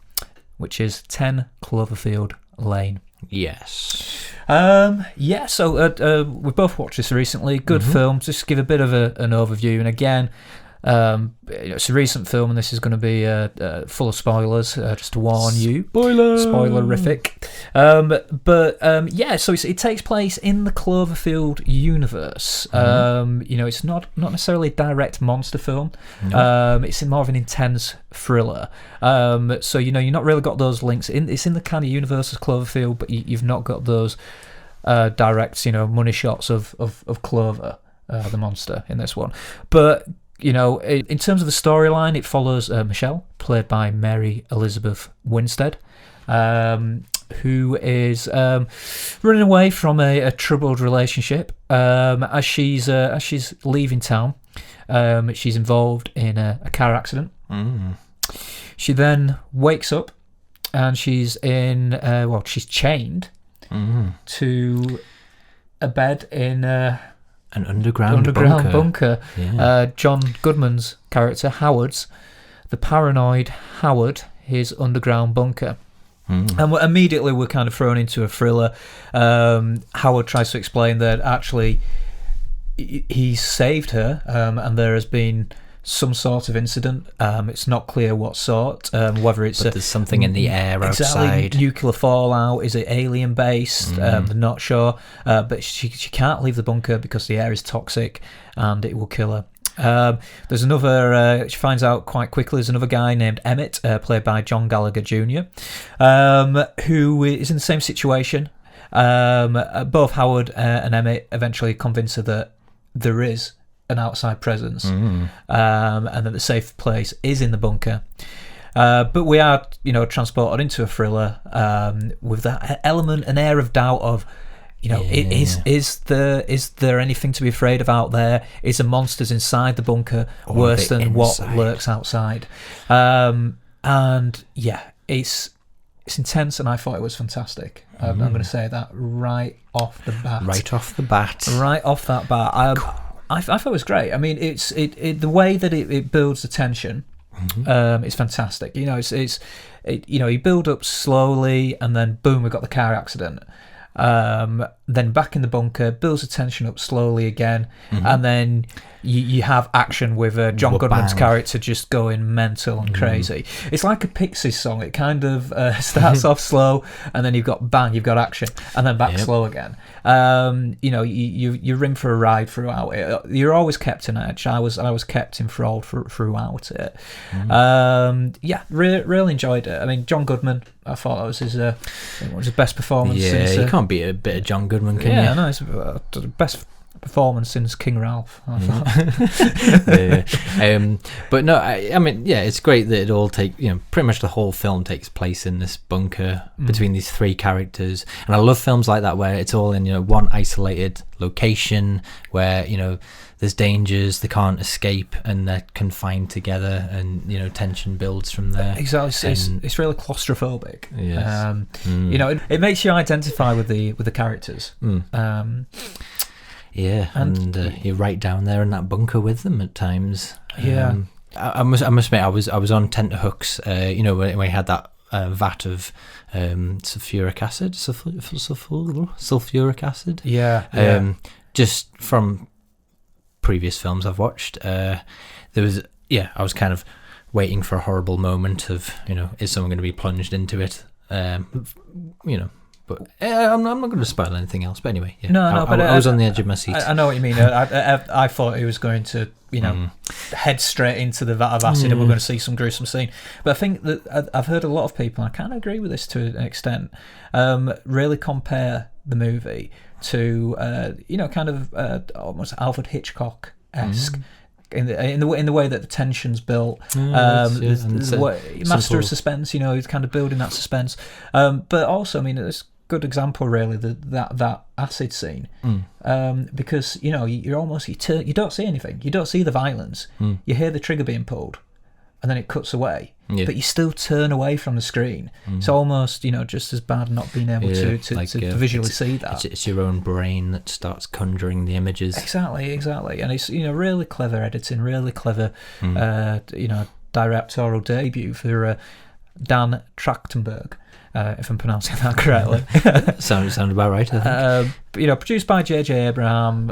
which is 10 Cloverfield Lane. Yes. So we both watched this recently. Good film. Just give a bit of an overview. And again, it's a recent film, and this is going to be full of spoilers. Just to warn you, spoilerific. So it takes place in the Cloverfield universe. It's not necessarily a direct monster film. No. It's more of an intense thriller. So you're not really got those links. It's in the kind of universe of Cloverfield, but you've not got those direct, money shots of Clover, the monster in this one. But in terms of the storyline, it follows Michelle, played by Mary Elizabeth Winstead, who is running away from a troubled relationship. As she's leaving town, she's involved in a car accident. She then wakes up, and she's she's chained to a bed in an underground bunker. Yeah. John Goodman's character, Howard's, the paranoid Howard, his underground bunker. And immediately we're kind of thrown into a thriller. Howard tries to explain that actually he saved her, and there has been some sort of incident. It's not clear what sort, whether it's there's something in the air outside. Nuclear fallout, is it alien based? They're not sure, but she can't leave the bunker because the air is toxic and it will kill her. There's another, she finds out quite quickly, there's another guy named Emmett, played by John Gallagher Jr., who is in the same situation. Both Howard and Emmett eventually convince her that there is an outside presence, and that the safe place is in the bunker. But we are, transported into a thriller with that element, an air of doubt of, is there anything to be afraid of out there? Is the monsters inside the bunker worse than what lurks outside? It's intense, and I thought it was fantastic. I'm going to say that right off the bat. Right off that bat. I thought it was great. I mean, it's the way that it builds the tension. It's fantastic. You build up slowly, and then boom, we've got the car accident. Then back in the bunker, builds the tension up slowly again, and then you have action with John Goodman's character just going mental and crazy. It's like a Pixies song. It kind of starts off slow, and then you've got action, and then back slow again. You're in for a ride throughout it. You're always kept on edge. I was kept enthralled throughout it. Really enjoyed it. I mean, John Goodman, I thought that was his best performance. Yeah, since, you can't beat a bit of John Goodman, can you? Yeah, no, it's the best performance since King Ralph, I thought. But no, I mean, it's great that it all pretty much the whole film takes place in this bunker between these three characters. And I love films like that where it's all in one isolated location where there's dangers, they can't escape, and they're confined together, and tension builds from there. Exactly, it's really claustrophobic. Yes. It makes you identify with the characters. And you're right down there in that bunker with them at times. I must admit, I was on tenterhooks. When we had that vat of sulfuric acid, sulfuric acid. Just from previous films I've watched, I was kind of waiting for a horrible moment of is someone going to be plunged into it? But I'm not going to spoil anything else. But anyway, I was on the edge of my seat. I know what you mean. I thought he was going to, head straight into the vat of acid, and we're going to see some gruesome scene. But I think that I've heard a lot of people, and I kind of agree with this to an extent, really compare the movie to, almost Alfred Hitchcock-esque. In the way that the tension's built, master of suspense. He's kind of building that suspense. But also, I mean, it's a good example, really, that acid scene, because you're almost you don't see anything. You don't see the violence. You hear the trigger being pulled, and then it cuts away. But you still turn away from the screen. It's almost just as bad not being able to visually see that. It's your own brain that starts conjuring the images. Exactly, and it's really clever editing, really clever directorial debut for Dan Trachtenberg, if I'm pronouncing that correctly. Sound about right, I think. Produced by J.J. Abraham.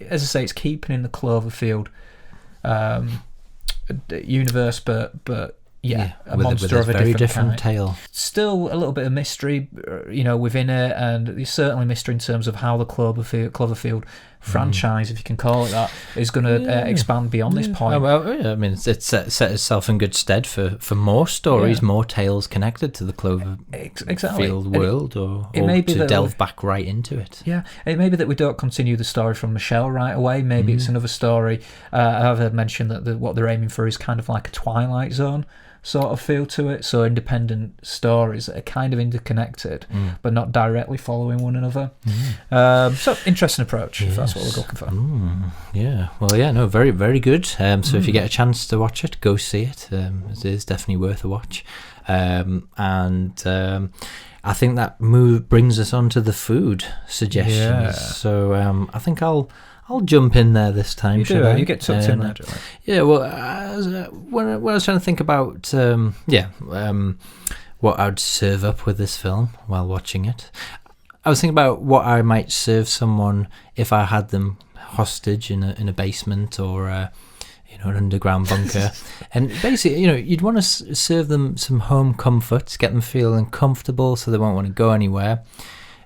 As I say, it's keeping in the Cloverfield universe, but a monster with of a very different kind. tale. Still a little bit of mystery, within it, and there's certainly mystery in terms of how the Cloverfield franchise, if you can call it that, is going to expand beyond this point. I mean, it's set itself in good stead for more stories, more tales connected to the Cloverfield world, or to delve back right into it. Yeah, it may be that we don't continue the story from Michelle right away. Maybe it's another story. I've heard mention that what they're aiming for is kind of like a Twilight Zone sort of feel to it, so independent stories that are kind of interconnected but not directly following one another. So interesting approach, if that's what we're looking for. Very, very good. So if you get a chance to watch it, go see it. It is definitely worth a watch. I think that brings us on to the food suggestions. So I think I'll jump in there this time. You get tucked in there. Yeah, well, when I was trying to think about what I'd serve up with this film while watching it, I was thinking about what I might serve someone if I had them hostage in a basement or an underground bunker. And basically, you'd want to serve them some home comforts, get them feeling comfortable so they won't want to go anywhere.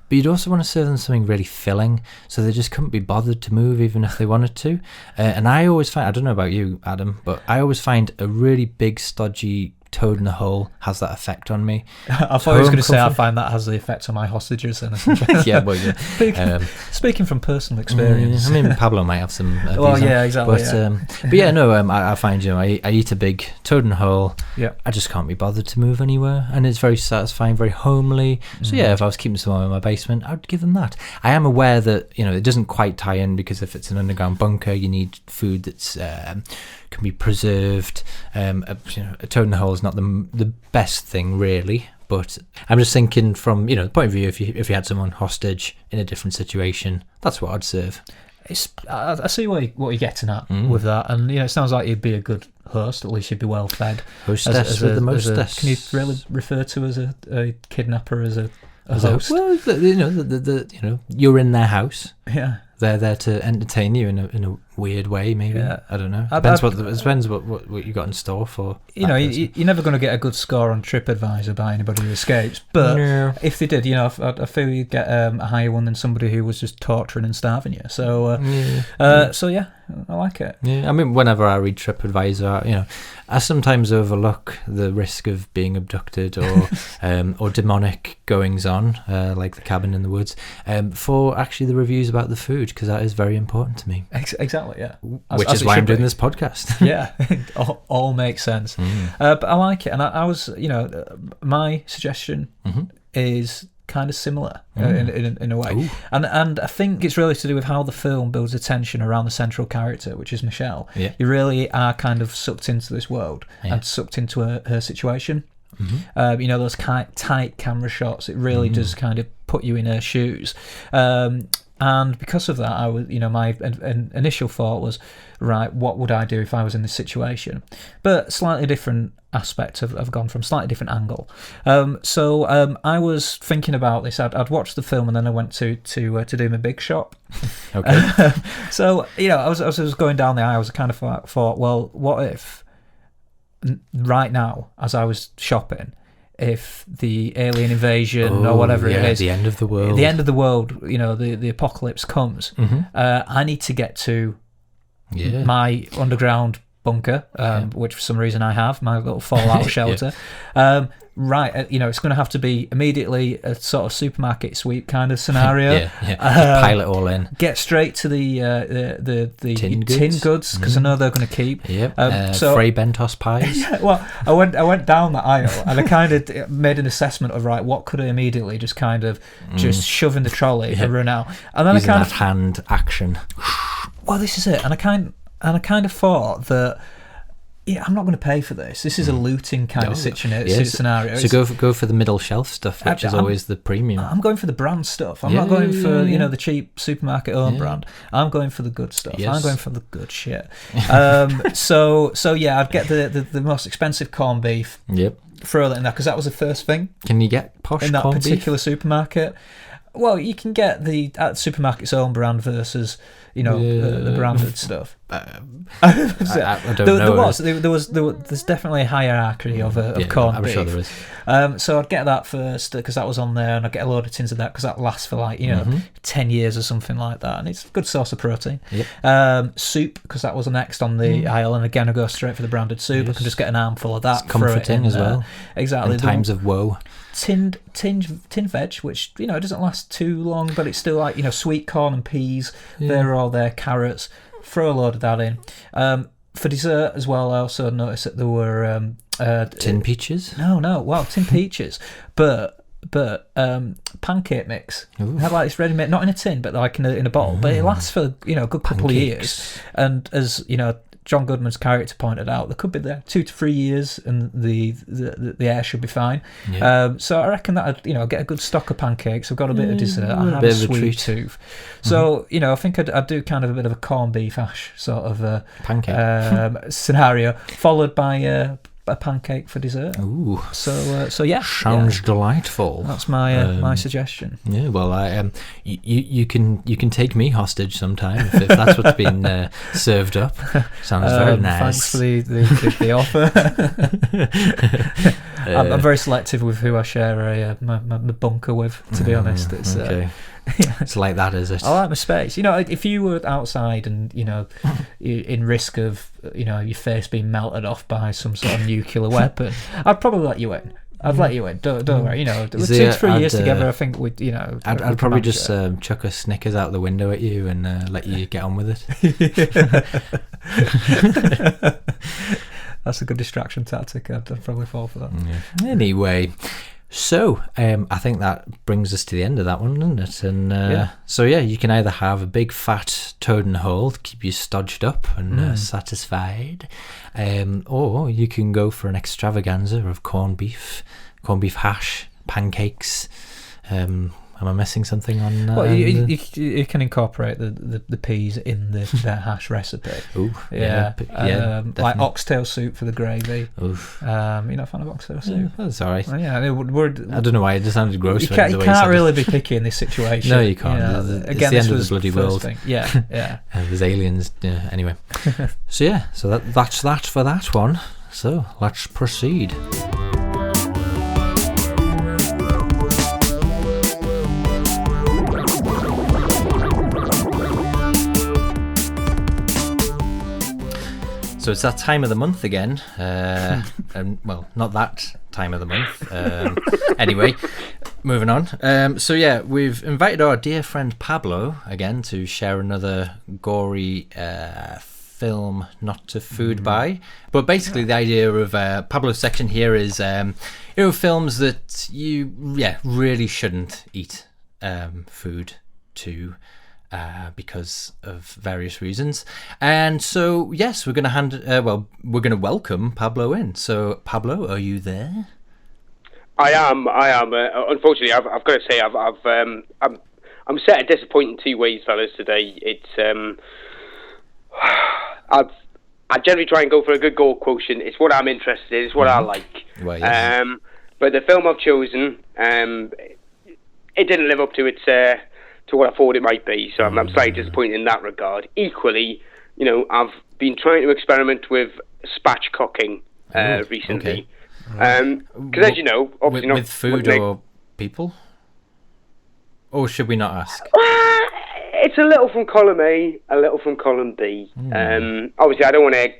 But you'd also want to serve them something really filling, so they just couldn't be bothered to move even if they wanted to. And I always find, I don't know about you, Adam, but I always find a really big, stodgy toad in a hole has that effect on me. I thought I was going to say I find that has the effect on my hostages. Speaking from personal experience. I mean, Pablo might have some. Exactly. But I find I eat a big toad in a hole. Yeah. I just can't be bothered to move anywhere, and it's very satisfying, very homely. So if I was keeping someone in my basement, I'd give them that. I am aware that it doesn't quite tie in, because if it's an underground bunker, you need food that's can be preserved. A toad in a hole is not the best thing, really. But I'm just thinking from the point of view, if you had someone hostage in a different situation, that's what I'd serve. I see what you're getting at with that, and it sounds like you'd be a good host. At least you'd be well fed. Hostess with the mostess. Can you really refer to as a kidnapper as a host? Well, you're in their house. Yeah. They're there to entertain you in a weird way, maybe. Yeah. I don't know. Depends what you got in store for. You're never going to get a good score on TripAdvisor by anybody who escapes. But if they did, I feel you'd get a higher one than somebody who was just torturing and starving you. So, I like it. Yeah, I mean, whenever I read TripAdvisor, I sometimes overlook the risk of being abducted or demonic goings on, like the cabin in the woods, for actually the reviews about the food, because that is very important to me. Exactly, yeah. Which is why I'm doing this podcast. Yeah, all makes sense. But I like it, and I was, my suggestion is kind of similar in a way. Ooh. And I think it's really to do with how the film builds the tension around the central character, which is Michelle. Yeah. You really are kind of sucked into this world and sucked into her situation. Those tight camera shots, it really does kind of put you in her shoes. And because of that, I was, my initial thought was, right, what would I do if I was in this situation? But slightly different aspect. I've gone from slightly different angle. So I was thinking about this. I'd watched the film and then I went to do my big shop. Okay. So I was going down the aisle. I was kind of thought, well, what if right now, as I was shopping, if the alien invasion or whatever it is, the end of the world, the apocalypse comes, I need to get to my underground bunker, which for some reason I have, my little fallout shelter. It's going to have to be immediately a sort of supermarket sweep kind of scenario. Pile it all in. Get straight to the tin goods, because I know they're going to keep. Frey Bentos pies. I went down the aisle and I kind of made an assessment of, right, what could I immediately just kind of just shove in the trolley and run out. And then using that hand action. Well, this is it, and I kind of thought that, I'm not going to pay for this. This is a looting kind of scenario. So go for the middle shelf stuff, which is always the premium. I'm going for the brand stuff. I'm not going for the cheap supermarket own brand. I'm going for the good stuff. I'm going for the good shit. So I'd get the most expensive corned beef. Yep. throw that in there because that was the first thing Can you get posh in that corned particular beef? supermarket. Well, you can get the supermarket's own brand versus the branded stuff. I don't know. There's definitely a hierarchy of corned I'm beef. sure there is. So I'd get that first because that was on there, and I'd get a load of tins of that because that lasts for 10 years or something like that, and it's a good source of protein. Yep. Soup, because that was next on the aisle, and again I go straight for the branded soup. Yes. I can just get an armful of that. It's comforting as well. Exactly. In times of woe. Tin veg, which it doesn't last too long, but it's still like sweet corn and peas. They're all there. Carrots. Throw a load of that in. For dessert as well, I also noticed that there were Tin peaches. Well, tin peaches, but pancake mix. Have like it's ready made, not in a tin, but like in a bottle. But it lasts for a good couple of years. And as John Goodman's character pointed out, they could be there 2 to 3 years, and the air should be fine. Yeah. So I reckon that I'd get a good stock of pancakes. I've got a bit of dessert. I have bit a of a sweet treat. tooth. So I think I'd do kind of a bit of a corned beef hash sort of Pancake. scenario, followed by a pancake for dessert. Ooh. So yeah. Sounds delightful. That's my suggestion. Yeah, well, you can take me hostage sometime if that's what's been served up. Sounds very nice. Thanks for the offer. I'm very selective with who I share my bunker with. To be honest, it's okay. It's like that, is it? I like my space. If you were outside and in risk of your face being melted off by some sort of nuclear weapon, I'd probably let you in. I'd let you in. Don't worry. 2 to 3 years together, I think we'd. I'd probably just chuck a Snickers out the window at you and let you get on with it. That's a good distraction tactic. I'd probably fall for that. Yeah. Anyway. So, I think that brings us to the end of that one, doesn't it? And so, you can either have a big fat toad in the hole to keep you stodged up and satisfied, or you can go for an extravaganza of corned beef hash, pancakes. Am I missing something on? Well, you can incorporate the peas in the hash recipe. Ooh, like oxtail soup for the gravy. Oof. You're not a fan of oxtail soup? That's all right. Well, yeah, I don't know why it just sounded gross. You can't really be picky in this situation. No, you can't. It's Again, the this end of was the bloody world. thing. Yeah. There's aliens. Yeah. Anyway, so that's that for that one. So let's proceed. So it's that time of the month again. Well, not that time of the month. Anyway, moving on. So we've invited our dear friend Pablo again to share another gory film not to food by. But basically the idea of Pablo's section here is films that you really shouldn't eat food to. Because of various reasons, and so we're going to welcome Pablo in. So Pablo, are you there? I am. Unfortunately, I've got to say, I'm set a disappointing 2 ways, fellas. Today, it's I generally try and go for a good goal quotient. It's what I'm interested in. It's what I like. Well, yes. But the film I've chosen, it didn't live up to its. To what I thought it might be, so I'm slightly disappointed in that regard. Equally, I've been trying to experiment with spatchcocking recently, because as you know, obviously with food or people, or should we not ask? It's a little from column A, a little from column B. Obviously, I don't want to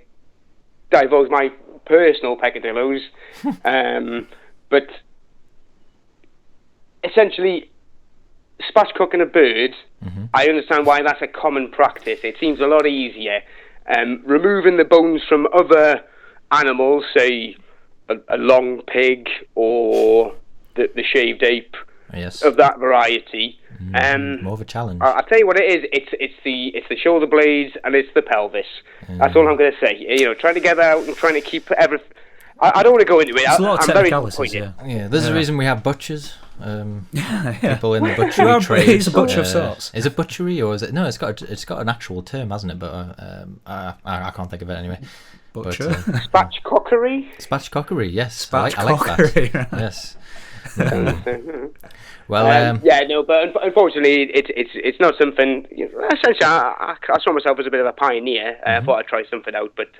divulge my personal peccadillos, but essentially. Spatchcocking a bird, I understand why that's a common practice. It seems a lot easier. Removing the bones from other animals, say a long pig or the shaved ape, of that variety. More of a challenge. I'll tell you what it is. It's the shoulder blades and it's the pelvis. That's all I'm going to say. Trying to get out and trying to keep everything. I don't want to go into it. I'm very disappointed. There's a reason we have butchers. People in the butchery trade. He's a butcher of sorts. Is it butchery or is it? No, it's got an actual term, hasn't it? But I can't think of it anyway. Butcher. Spatchcockery. Spatchcockery, yes. I like Spatchcockery, that. right. Yes. Well, but unfortunately, it's not something. Essentially, I saw myself as a bit of a pioneer. I thought I'd try something out, but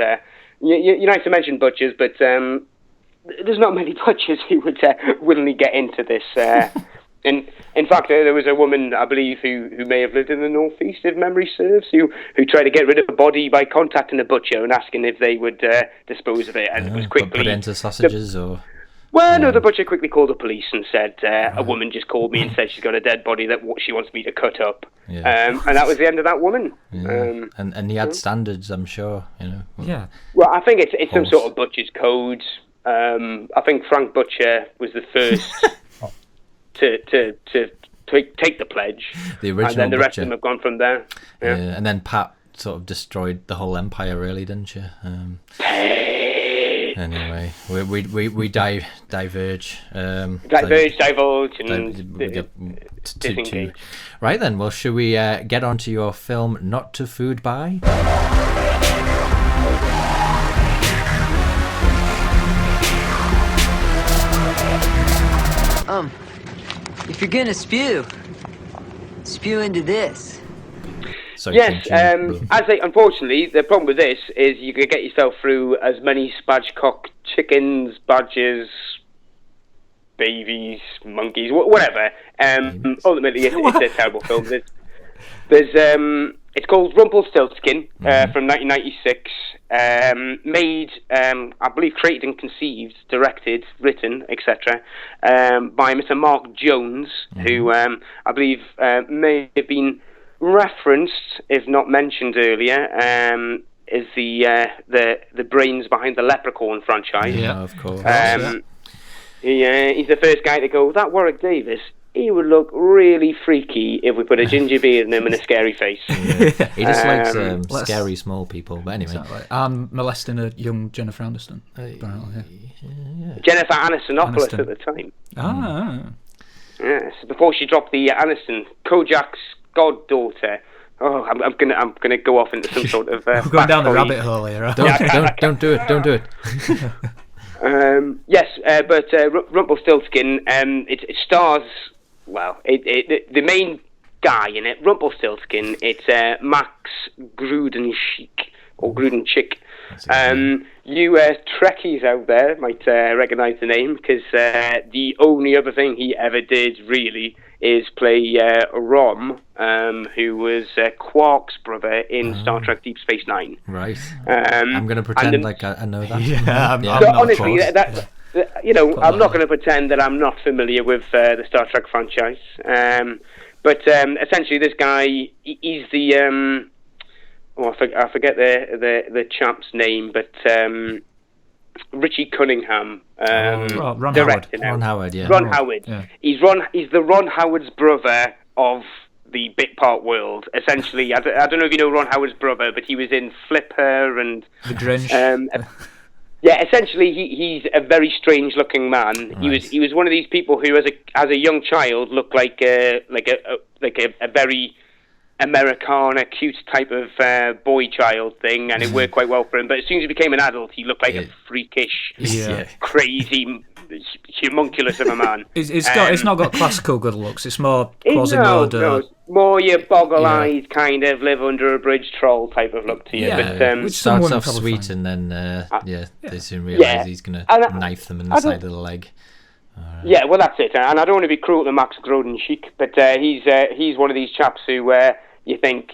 you're nice to mention butchers, but there's not many butchers who would willingly get into this. In fact, there was a woman, I believe, who may have lived in the northeast, if memory serves, who tried to get rid of a body by contacting a butcher and asking if they would dispose of it, and it was quickly put it into sausages or. Well, no, the butcher quickly called the police and said, a woman just called me and said she's got a dead body that she wants me to cut up. Yeah. And that was the end of that woman. Yeah. And he had standards, I'm sure, Yeah. Well, I think it's some sort of butcher's code. I think Frank Butcher was the first to take the pledge. The original and then the rest butcher. of them have gone from there. Yeah. And then Pat sort of destroyed the whole empire, really, didn't you? Anyway, we diverge. Divulge, and we get to right then. Well, should we get on to your film Not to Food By? If you're gonna spew into this. Sorry, yes, unfortunately, the problem with this is you can get yourself through as many spatchcock chickens, badgers, babies, monkeys, whatever. Ultimately, it's a terrible film. It's called Rumpelstiltskin from 1996. Made, I believe, created and conceived, directed, written, etc. By Mr. Mark Jones, who I believe may have been referenced, if not mentioned earlier, is the brains behind the Leprechaun franchise. Yeah, of course. He's the first guy to go, that Warwick Davis, he would look really freaky if we put a ginger beard in him and a scary face. Yeah. He just likes scary small people. But anyway, exactly. And molesting a young Jennifer Aniston. Jennifer Anistonopoulos at the time. Yes, before she dropped the Aniston, Kojak's goddaughter. Oh, I'm gonna go off into some sort of. We're going down the rabbit hole here. Right? Don't do it. Don't do it. But Rumpelstiltskin. It stars. Well, the main guy in it, Rumpelstiltskin. It's Max Grudenchick or Grudenchick. You Trekkies out there might recognise the name because the only other thing he ever did really is play Rom, who was Quark's brother in Star Trek Deep Space Nine. Right. I'm going to pretend like I know that. Honestly, I'm not going to pretend that I'm not familiar with the Star Trek franchise. But essentially, this guy, he's the I forget the chap's name, but Richie Cunningham directed now. Ron Howard, yeah. Ron Howard. Yeah. He's the Ron Howard's brother of the bit part world. Essentially, I don't know if you know Ron Howard's brother, but he was in Flipper and The Grinch. Essentially, he's a very strange-looking man. Right. He was one of these people who, as a young child, looked like a very Americana, cute type of boy child thing, and it worked quite well for him. But as soon as he became an adult, he looked like a freakish, crazy, homunculus of a man. It's not got classical good looks. It's more Quasimodo. No, more your boggle-eyed kind of live under a bridge troll type of look to you. Yeah, but, which starts off sweet, and then they soon realise he's going to knife them in the side of the leg. Yeah, well, that's it. And I don't want to be cruel to Max Grodenchik, but he's one of these chaps who you think,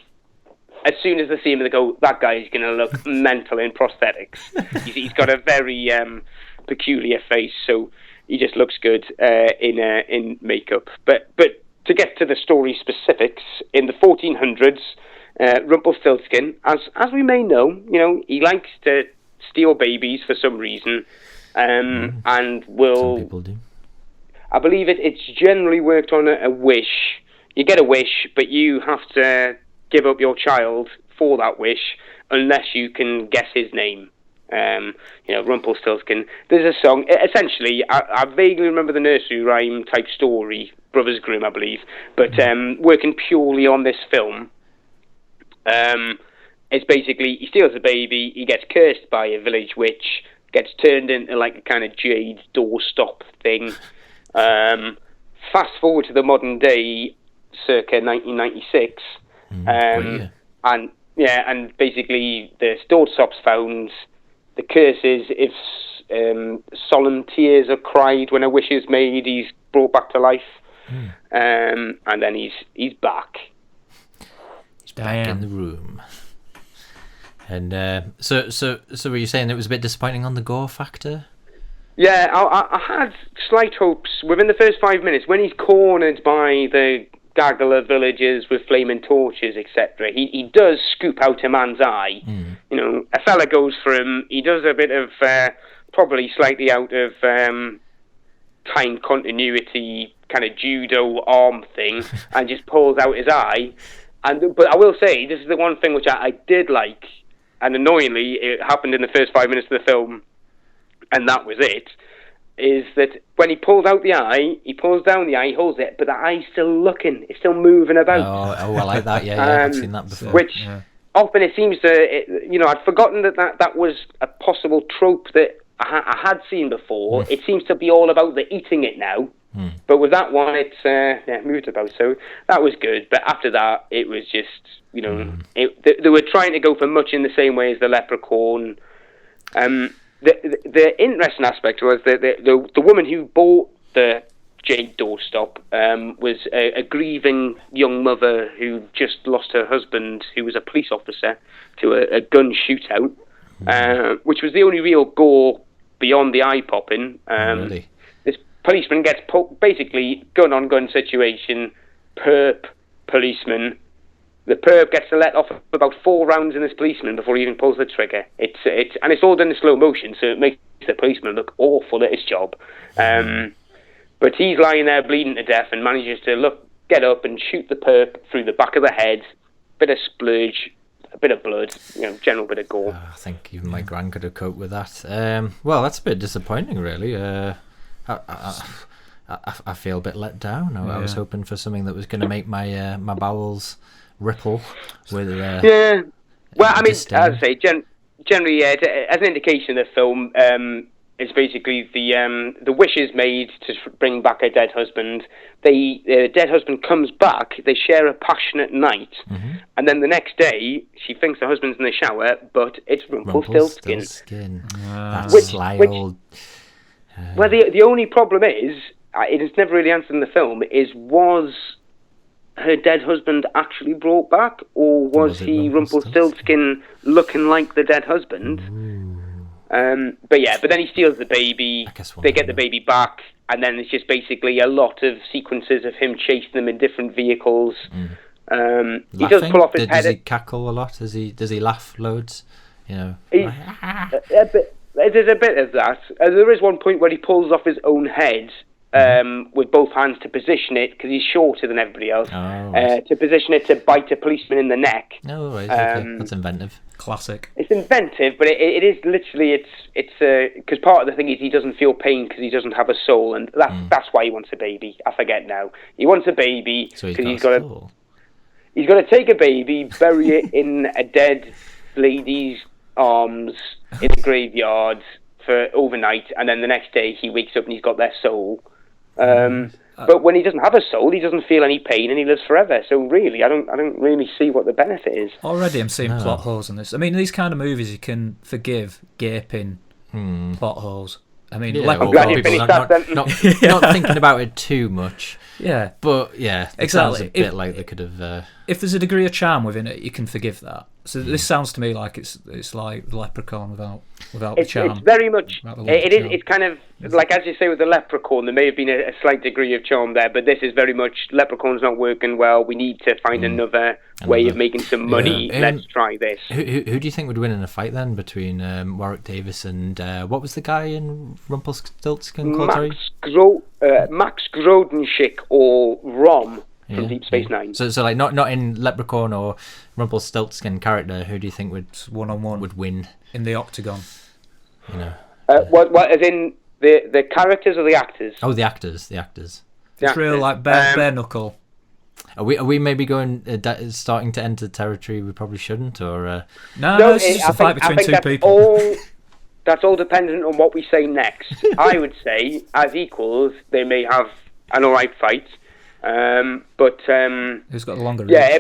as soon as they see him, they go, that guy's going to look mental in prosthetics. He's got a very peculiar face, so he just looks good in makeup. But to get to the story specifics, in the 1400s, Rumpelstiltskin, as we may know, he likes to steal babies for some reason, and will. Some people do. I believe it's generally worked on a wish. You get a wish, but you have to give up your child for that wish unless you can guess his name. Rumpelstiltskin. There's a song. Essentially, I vaguely remember the nursery rhyme type story, Brothers Grimm, I believe. But working purely on this film, it's basically he steals a baby, he gets cursed by a village witch, gets turned into like a kind of jade doorstop thing. Fast forward to the modern day, circa 1996, and basically the doorstop's found. The curse is if solemn tears are cried when a wish is made, he's brought back to life, and then he's back. He's back in the room. And so were you saying it was a bit disappointing on the gore factor? Yeah, I had slight hopes within the first 5 minutes when he's cornered by the gaggle of villagers with flaming torches, etc. He does scoop out a man's eye. You know, a fella goes for him. He does a bit of probably slightly out of time continuity kind of judo arm thing, and just pulls out his eye. But I will say this is the one thing which I did like, and annoyingly it happened in the first 5 minutes of the film, and that was it. Is that when he pulls out the eye, he pulls down the eye, he holds it, but the eye's still looking, it's still moving about. Oh, I like that. Yeah, I've seen that before. Which often it seems to, I'd forgotten that was a possible trope that I had seen before. It seems to be all about the eating it now, but with that one, it's moved about. So that was good. But after that, it was just, they were trying to go for much in the same way as the Leprechaun. The interesting aspect was that the woman who bought the jade doorstop was a grieving young mother who just lost her husband, who was a police officer, to a gun shootout, which was the only real gore beyond the eye popping. Really? This policeman gets basically gun-on-gun situation, perp, policeman. The perp gets to let off about 4 rounds in this policeman before he even pulls the trigger. It's all done in slow motion, so it makes the policeman look awful at his job. But he's lying there bleeding to death and manages to get up and shoot the perp through the back of the head. Bit of splurge, a bit of blood, general bit of gore. I think even my gran could have coped with that. Well, that's a bit disappointing, really. I feel a bit let down. I was hoping for something that was going to make my my bowels ripple with well, I mean, as I say, generally, as an indication of the film, it's basically the wish is made to bring back a dead husband. The dead husband comes back, they share a passionate night, and then the next day she thinks the husband's in the shower, but it's Rumpelstiltskin. That sly old... Well, the only problem is, it's never really answered in the film, was her dead husband actually brought back, or was he Rumpelstiltskin looking like the dead husband? But then he steals the baby, they get the baby back, and then it's just basically a lot of sequences of him chasing them in different vehicles. He does pull off his head. Does he cackle a lot? Does he laugh loads? There's a bit of that. There is one point where he pulls off his own head with both hands to position it, because he's shorter than everybody else, to position it to bite a policeman in the neck. Oh, right, okay. That's inventive. Classic. It's inventive, but it is literally, it's because part of the thing is he doesn't feel pain because he doesn't have a soul, and that's why he wants a baby. I forget now. He wants a baby because he's got to take a baby, bury it in a dead lady's arms in a graveyard for overnight, and then the next day he wakes up and he's got their soul. But when he doesn't have a soul, he doesn't feel any pain, and he lives forever. So really, I don't really see what the benefit is. Already, I'm seeing plot holes in this. I mean, these kind of movies you can forgive gaping plot holes. I mean, I'm glad you finished that sentence. Not thinking about it too much. Yeah, but it exactly. Sounds a bit like they could have. If there's a degree of charm within it, you can forgive that. So this sounds to me like it's like the Leprechaun without the charm. It's very much. It's kind of like, as you say with the Leprechaun, there may have been a slight degree of charm there, but this is very much Leprechaun's not working well. We need to find another way of making some money. Let's try this. Who do you think would win in a fight then between Warwick Davis and what was the guy in Rumpelstiltskin called? Max Grodenschick or Rom from Deep Space Nine. So like not in Leprechaun or Rumpelstiltskin character. Who do you think would one-on-one would win in the octagon? What as in the characters or the actors? Oh, the actors. It's real like bare knuckle. Are we maybe going starting to enter territory we probably shouldn't, or No, it's just a fight between two people. That's all dependent on what we say next. I would say, as equals, they may have an alright fight, but who's got the longer? Yeah,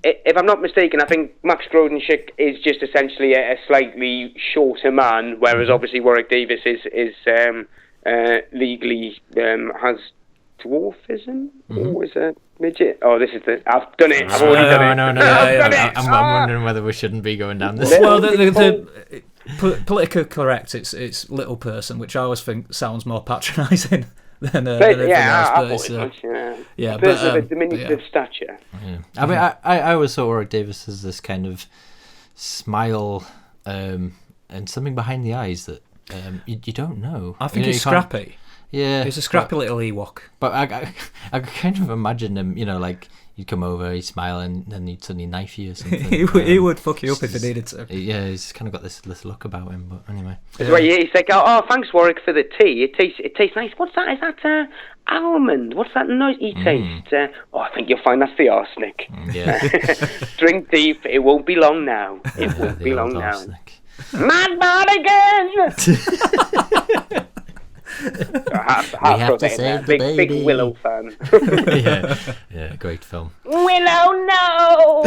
if I'm not mistaken, I think Max Grodenchik is just essentially a slightly shorter man, whereas obviously Warwick Davis is legally has dwarfism, or is a midget? Oh, this is I've done it. I've already done it. No. I'm wondering whether we shouldn't be going down this. Well, the politically correct, it's little person, which I always think sounds more patronising than everything else. But person of a diminutive stature. Yeah. I mean, I always saw Warwick Davis as this kind of smile and something behind the eyes that you don't know. I think he's scrappy. Yeah, he's a scrappy little Ewok. But I kind of imagine him, like you'd come over, he'd smile, and then he'd suddenly knife you or something. he would fuck you up if he needed to. Yeah, he's kind of got this look about him. But anyway, it's where he's like, oh, thanks Warwick for the tea. It tastes nice. What's that? Is that almond? What's that noise he tastes? I think you'll find that's the arsenic. Yeah. Drink deep. It won't be long now. It won't be long now. Mad Bardigan! We have to save the baby. Big Willow fan. yeah, great film. Willow, no!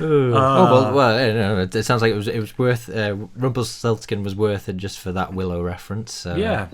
Well, it sounds like it was worth. Rumpelstiltskin was worth it just for that Willow reference. So, yeah.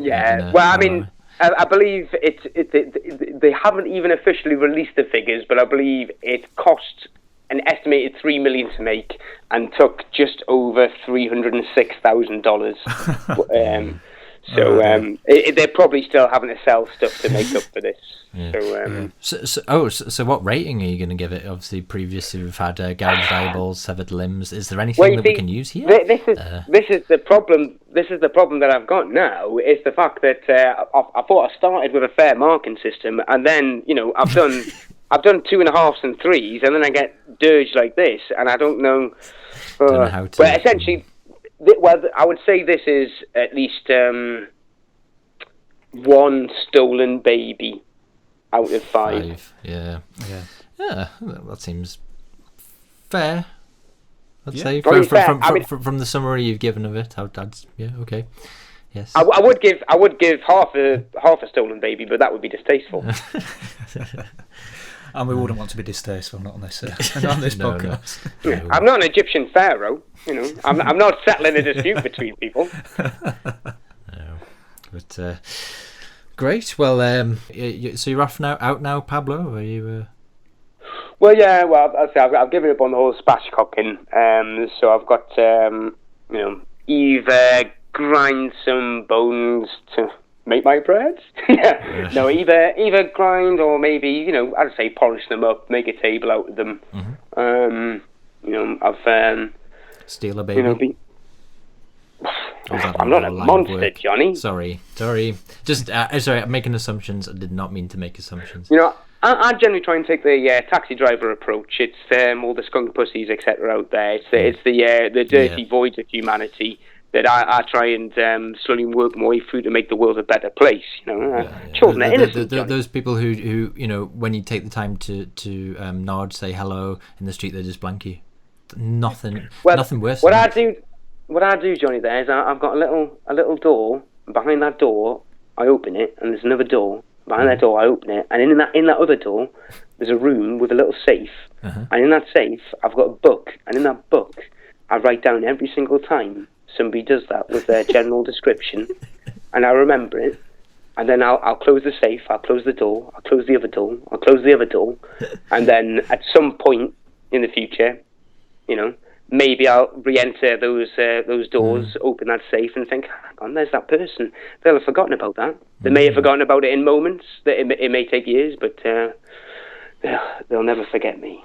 Well, I mean, I believe they haven't even officially released the figures, but I believe it cost an estimated $3 million to make and took just over $306,000. They're probably still having to sell stuff to make up for this. Yeah. So what rating are you going to give it? Obviously, previously we've had gouged eyeballs, severed limbs. Is there anything we can use here? This is the problem. This is the problem that I've got now. Is the fact that I thought I started with a fair marking system, and then I've done 2.5s and 3s, and then I get dirge like this, and I don't know. Don't know how to. But essentially, I would say this is at least one stolen baby out of 5. Yeah. That seems fair. I'd say from the summary you've given of it. Okay. Yes. I would give half a stolen baby, but that would be distasteful. And we wouldn't want to be distasteful, not on this podcast. No. I'm not an Egyptian pharaoh, I'm not settling a dispute between people. No, but great. Well, so you're out now, Pablo? Are you? Well, yeah. Well, I've given up on the whole spatchcocking. So I've got either grind some bones to make my bread. No, either grind or maybe I'd say polish them up, make a table out of them. I've steal a baby. I'm not a monster, Johnny. Sorry. Just sorry, I'm making assumptions. I did not mean to make assumptions. I generally try and take the taxi driver approach. It's all the skunk pussies, etc. out there. It's the dirty voids of humanity that I try and slowly work my way through to make the world a better place. Children are innocent. Those people who when you take the time to nod, say hello in the street, they just blank you. Nothing worse. What I do, Johnny, there is I've got a little door. Behind that door, I open it, and there's another door. Behind that door, I open it, and in that other door, there's a room with a little safe. And in that safe, I've got a book, and in that book, I write down every single time somebody does that with their general description, and I remember it, and then I'll close the safe, I'll close the door, I'll close the other door, I'll close the other door, and then at some point in the future, maybe I'll re-enter those doors, open that safe, and think, hang on, there's that person. They'll have forgotten about that. They may have forgotten about it in moments. That it may take years, but they'll never forget me.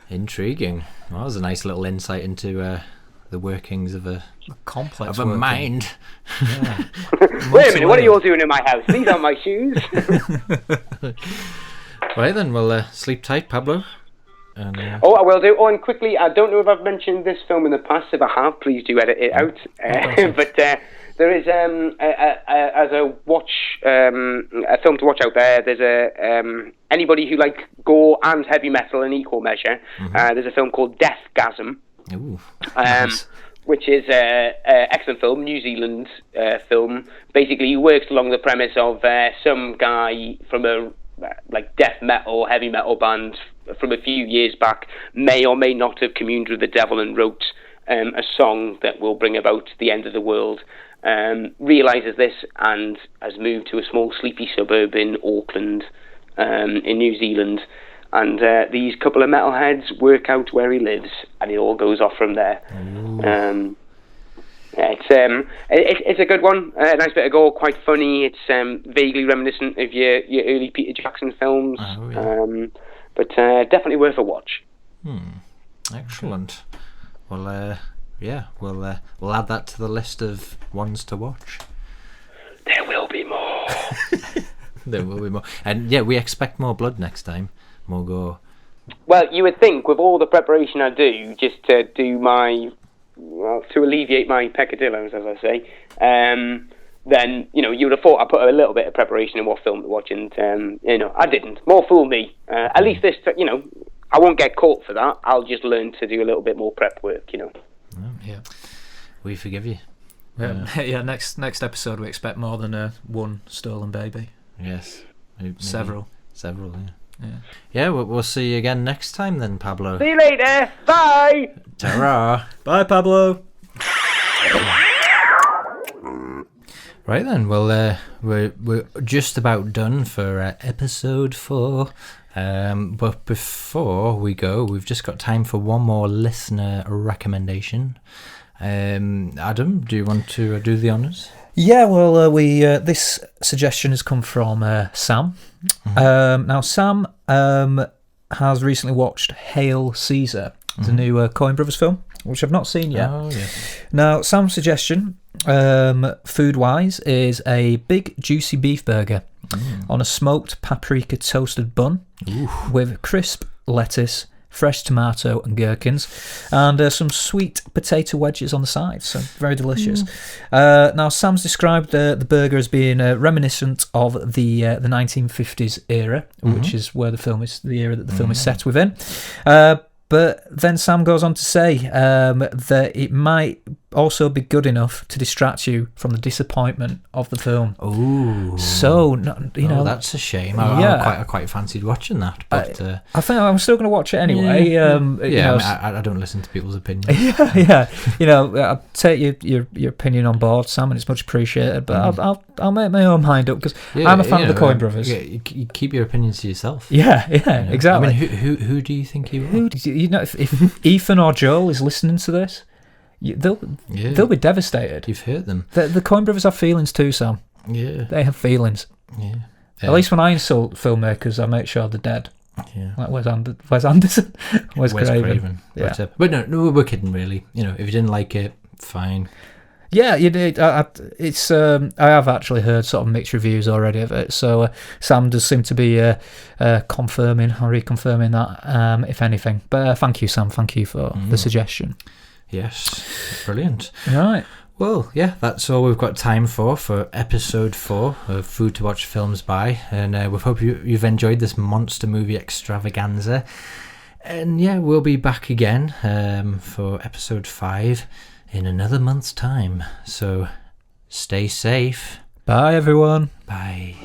Intriguing. Well, that was a nice little insight into the workings of a complex mind. Yeah. Wait a minute, what are you all doing in my house? These aren't my shoes. Right then, well, sleep tight, Pablo. I will do. And quickly, I don't know if I've mentioned this film in the past. If I have, please do edit it out. But There is as a film to watch out there. There's anybody who like gore and heavy metal in equal measure. There's a film called Deathgasm. Ooh, nice. Which is an excellent film, New Zealand film. Basically, he works along the premise of some guy from a death metal, heavy metal band from a few years back may or may not have communed with the devil and wrote a song that will bring about the end of the world. Realises this and has moved to a small sleepy suburb in Auckland, in New Zealand. And these couple of metalheads work out where he lives, and it all goes off from there. It's a good one. A nice bit of gore, quite funny. It's vaguely reminiscent of your early Peter Jackson films, but definitely worth a watch. Excellent. Well, we'll add that to the list of ones to watch. There will be more. There will be more, and we expect more blood next time. More gore. Well, you would think with all the preparation I do, just to do to alleviate my peccadillos, as I say, then you would have thought I put a little bit of preparation in what film to watch, and I didn't. More fool me. At least this, I won't get caught for that. I'll just learn to do a little bit more prep work. Yeah, we forgive you. Next episode we expect more than one stolen baby. Yes, maybe several. Yeah, we'll see you again next time then, Pablo. See you later. Bye. Ta-ra. Bye, Pablo. Right then, well, we're just about done for episode 4. But before we go, we've just got time for one more listener recommendation. Adam, do you want to do the honours? Yeah, well, this suggestion has come from Sam. Now, Sam has recently watched Hail Caesar, the new Coen Brothers film, which I've not seen yet. Oh, yeah. Now, Sam's suggestion, food-wise, is a big, juicy beef burger on a smoked paprika toasted bun with crisp lettuce, fresh tomato and gherkins, and some sweet potato wedges on the side. So very delicious. Now, Sam's described the burger as being reminiscent of the 1950s era, which is where the era that the film is set within. But then Sam goes on to say that it might also be good enough to distract you from the disappointment of the film. Ooh. So, that's a shame. I quite fancied watching that. But I think I'm still going to watch it anyway. I don't listen to people's opinions. I take your opinion on board, Sam, and it's much appreciated. But I'll make my own mind up because I'm a fan of the Coen Brothers. Yeah, you keep your opinions to yourself. Yeah, exactly. I mean, who do you think you are? If Ethan or Joel is listening to this, they'll be devastated. You've hurt them. The Coen Brothers have feelings too, Sam. Yeah, they have feelings. Yeah. At least when I insult filmmakers, I make sure they're dead. Yeah. Like Wes Anderson, Wes Craven. Yeah. But no, we're kidding, really. If you didn't like it, fine. Yeah, you did. I have actually heard sort of mixed reviews already of it. So Sam does seem to be confirming or reconfirming that, if anything. But thank you, Sam. Thank you for the suggestion. Yes, brilliant. Right. Well, yeah, that's all we've got time for episode 4 of Food to Watch Films By. And we hope you've enjoyed this monster movie extravaganza. And yeah, we'll be back again for episode 5 in another month's time. So stay safe. Bye, everyone. Bye.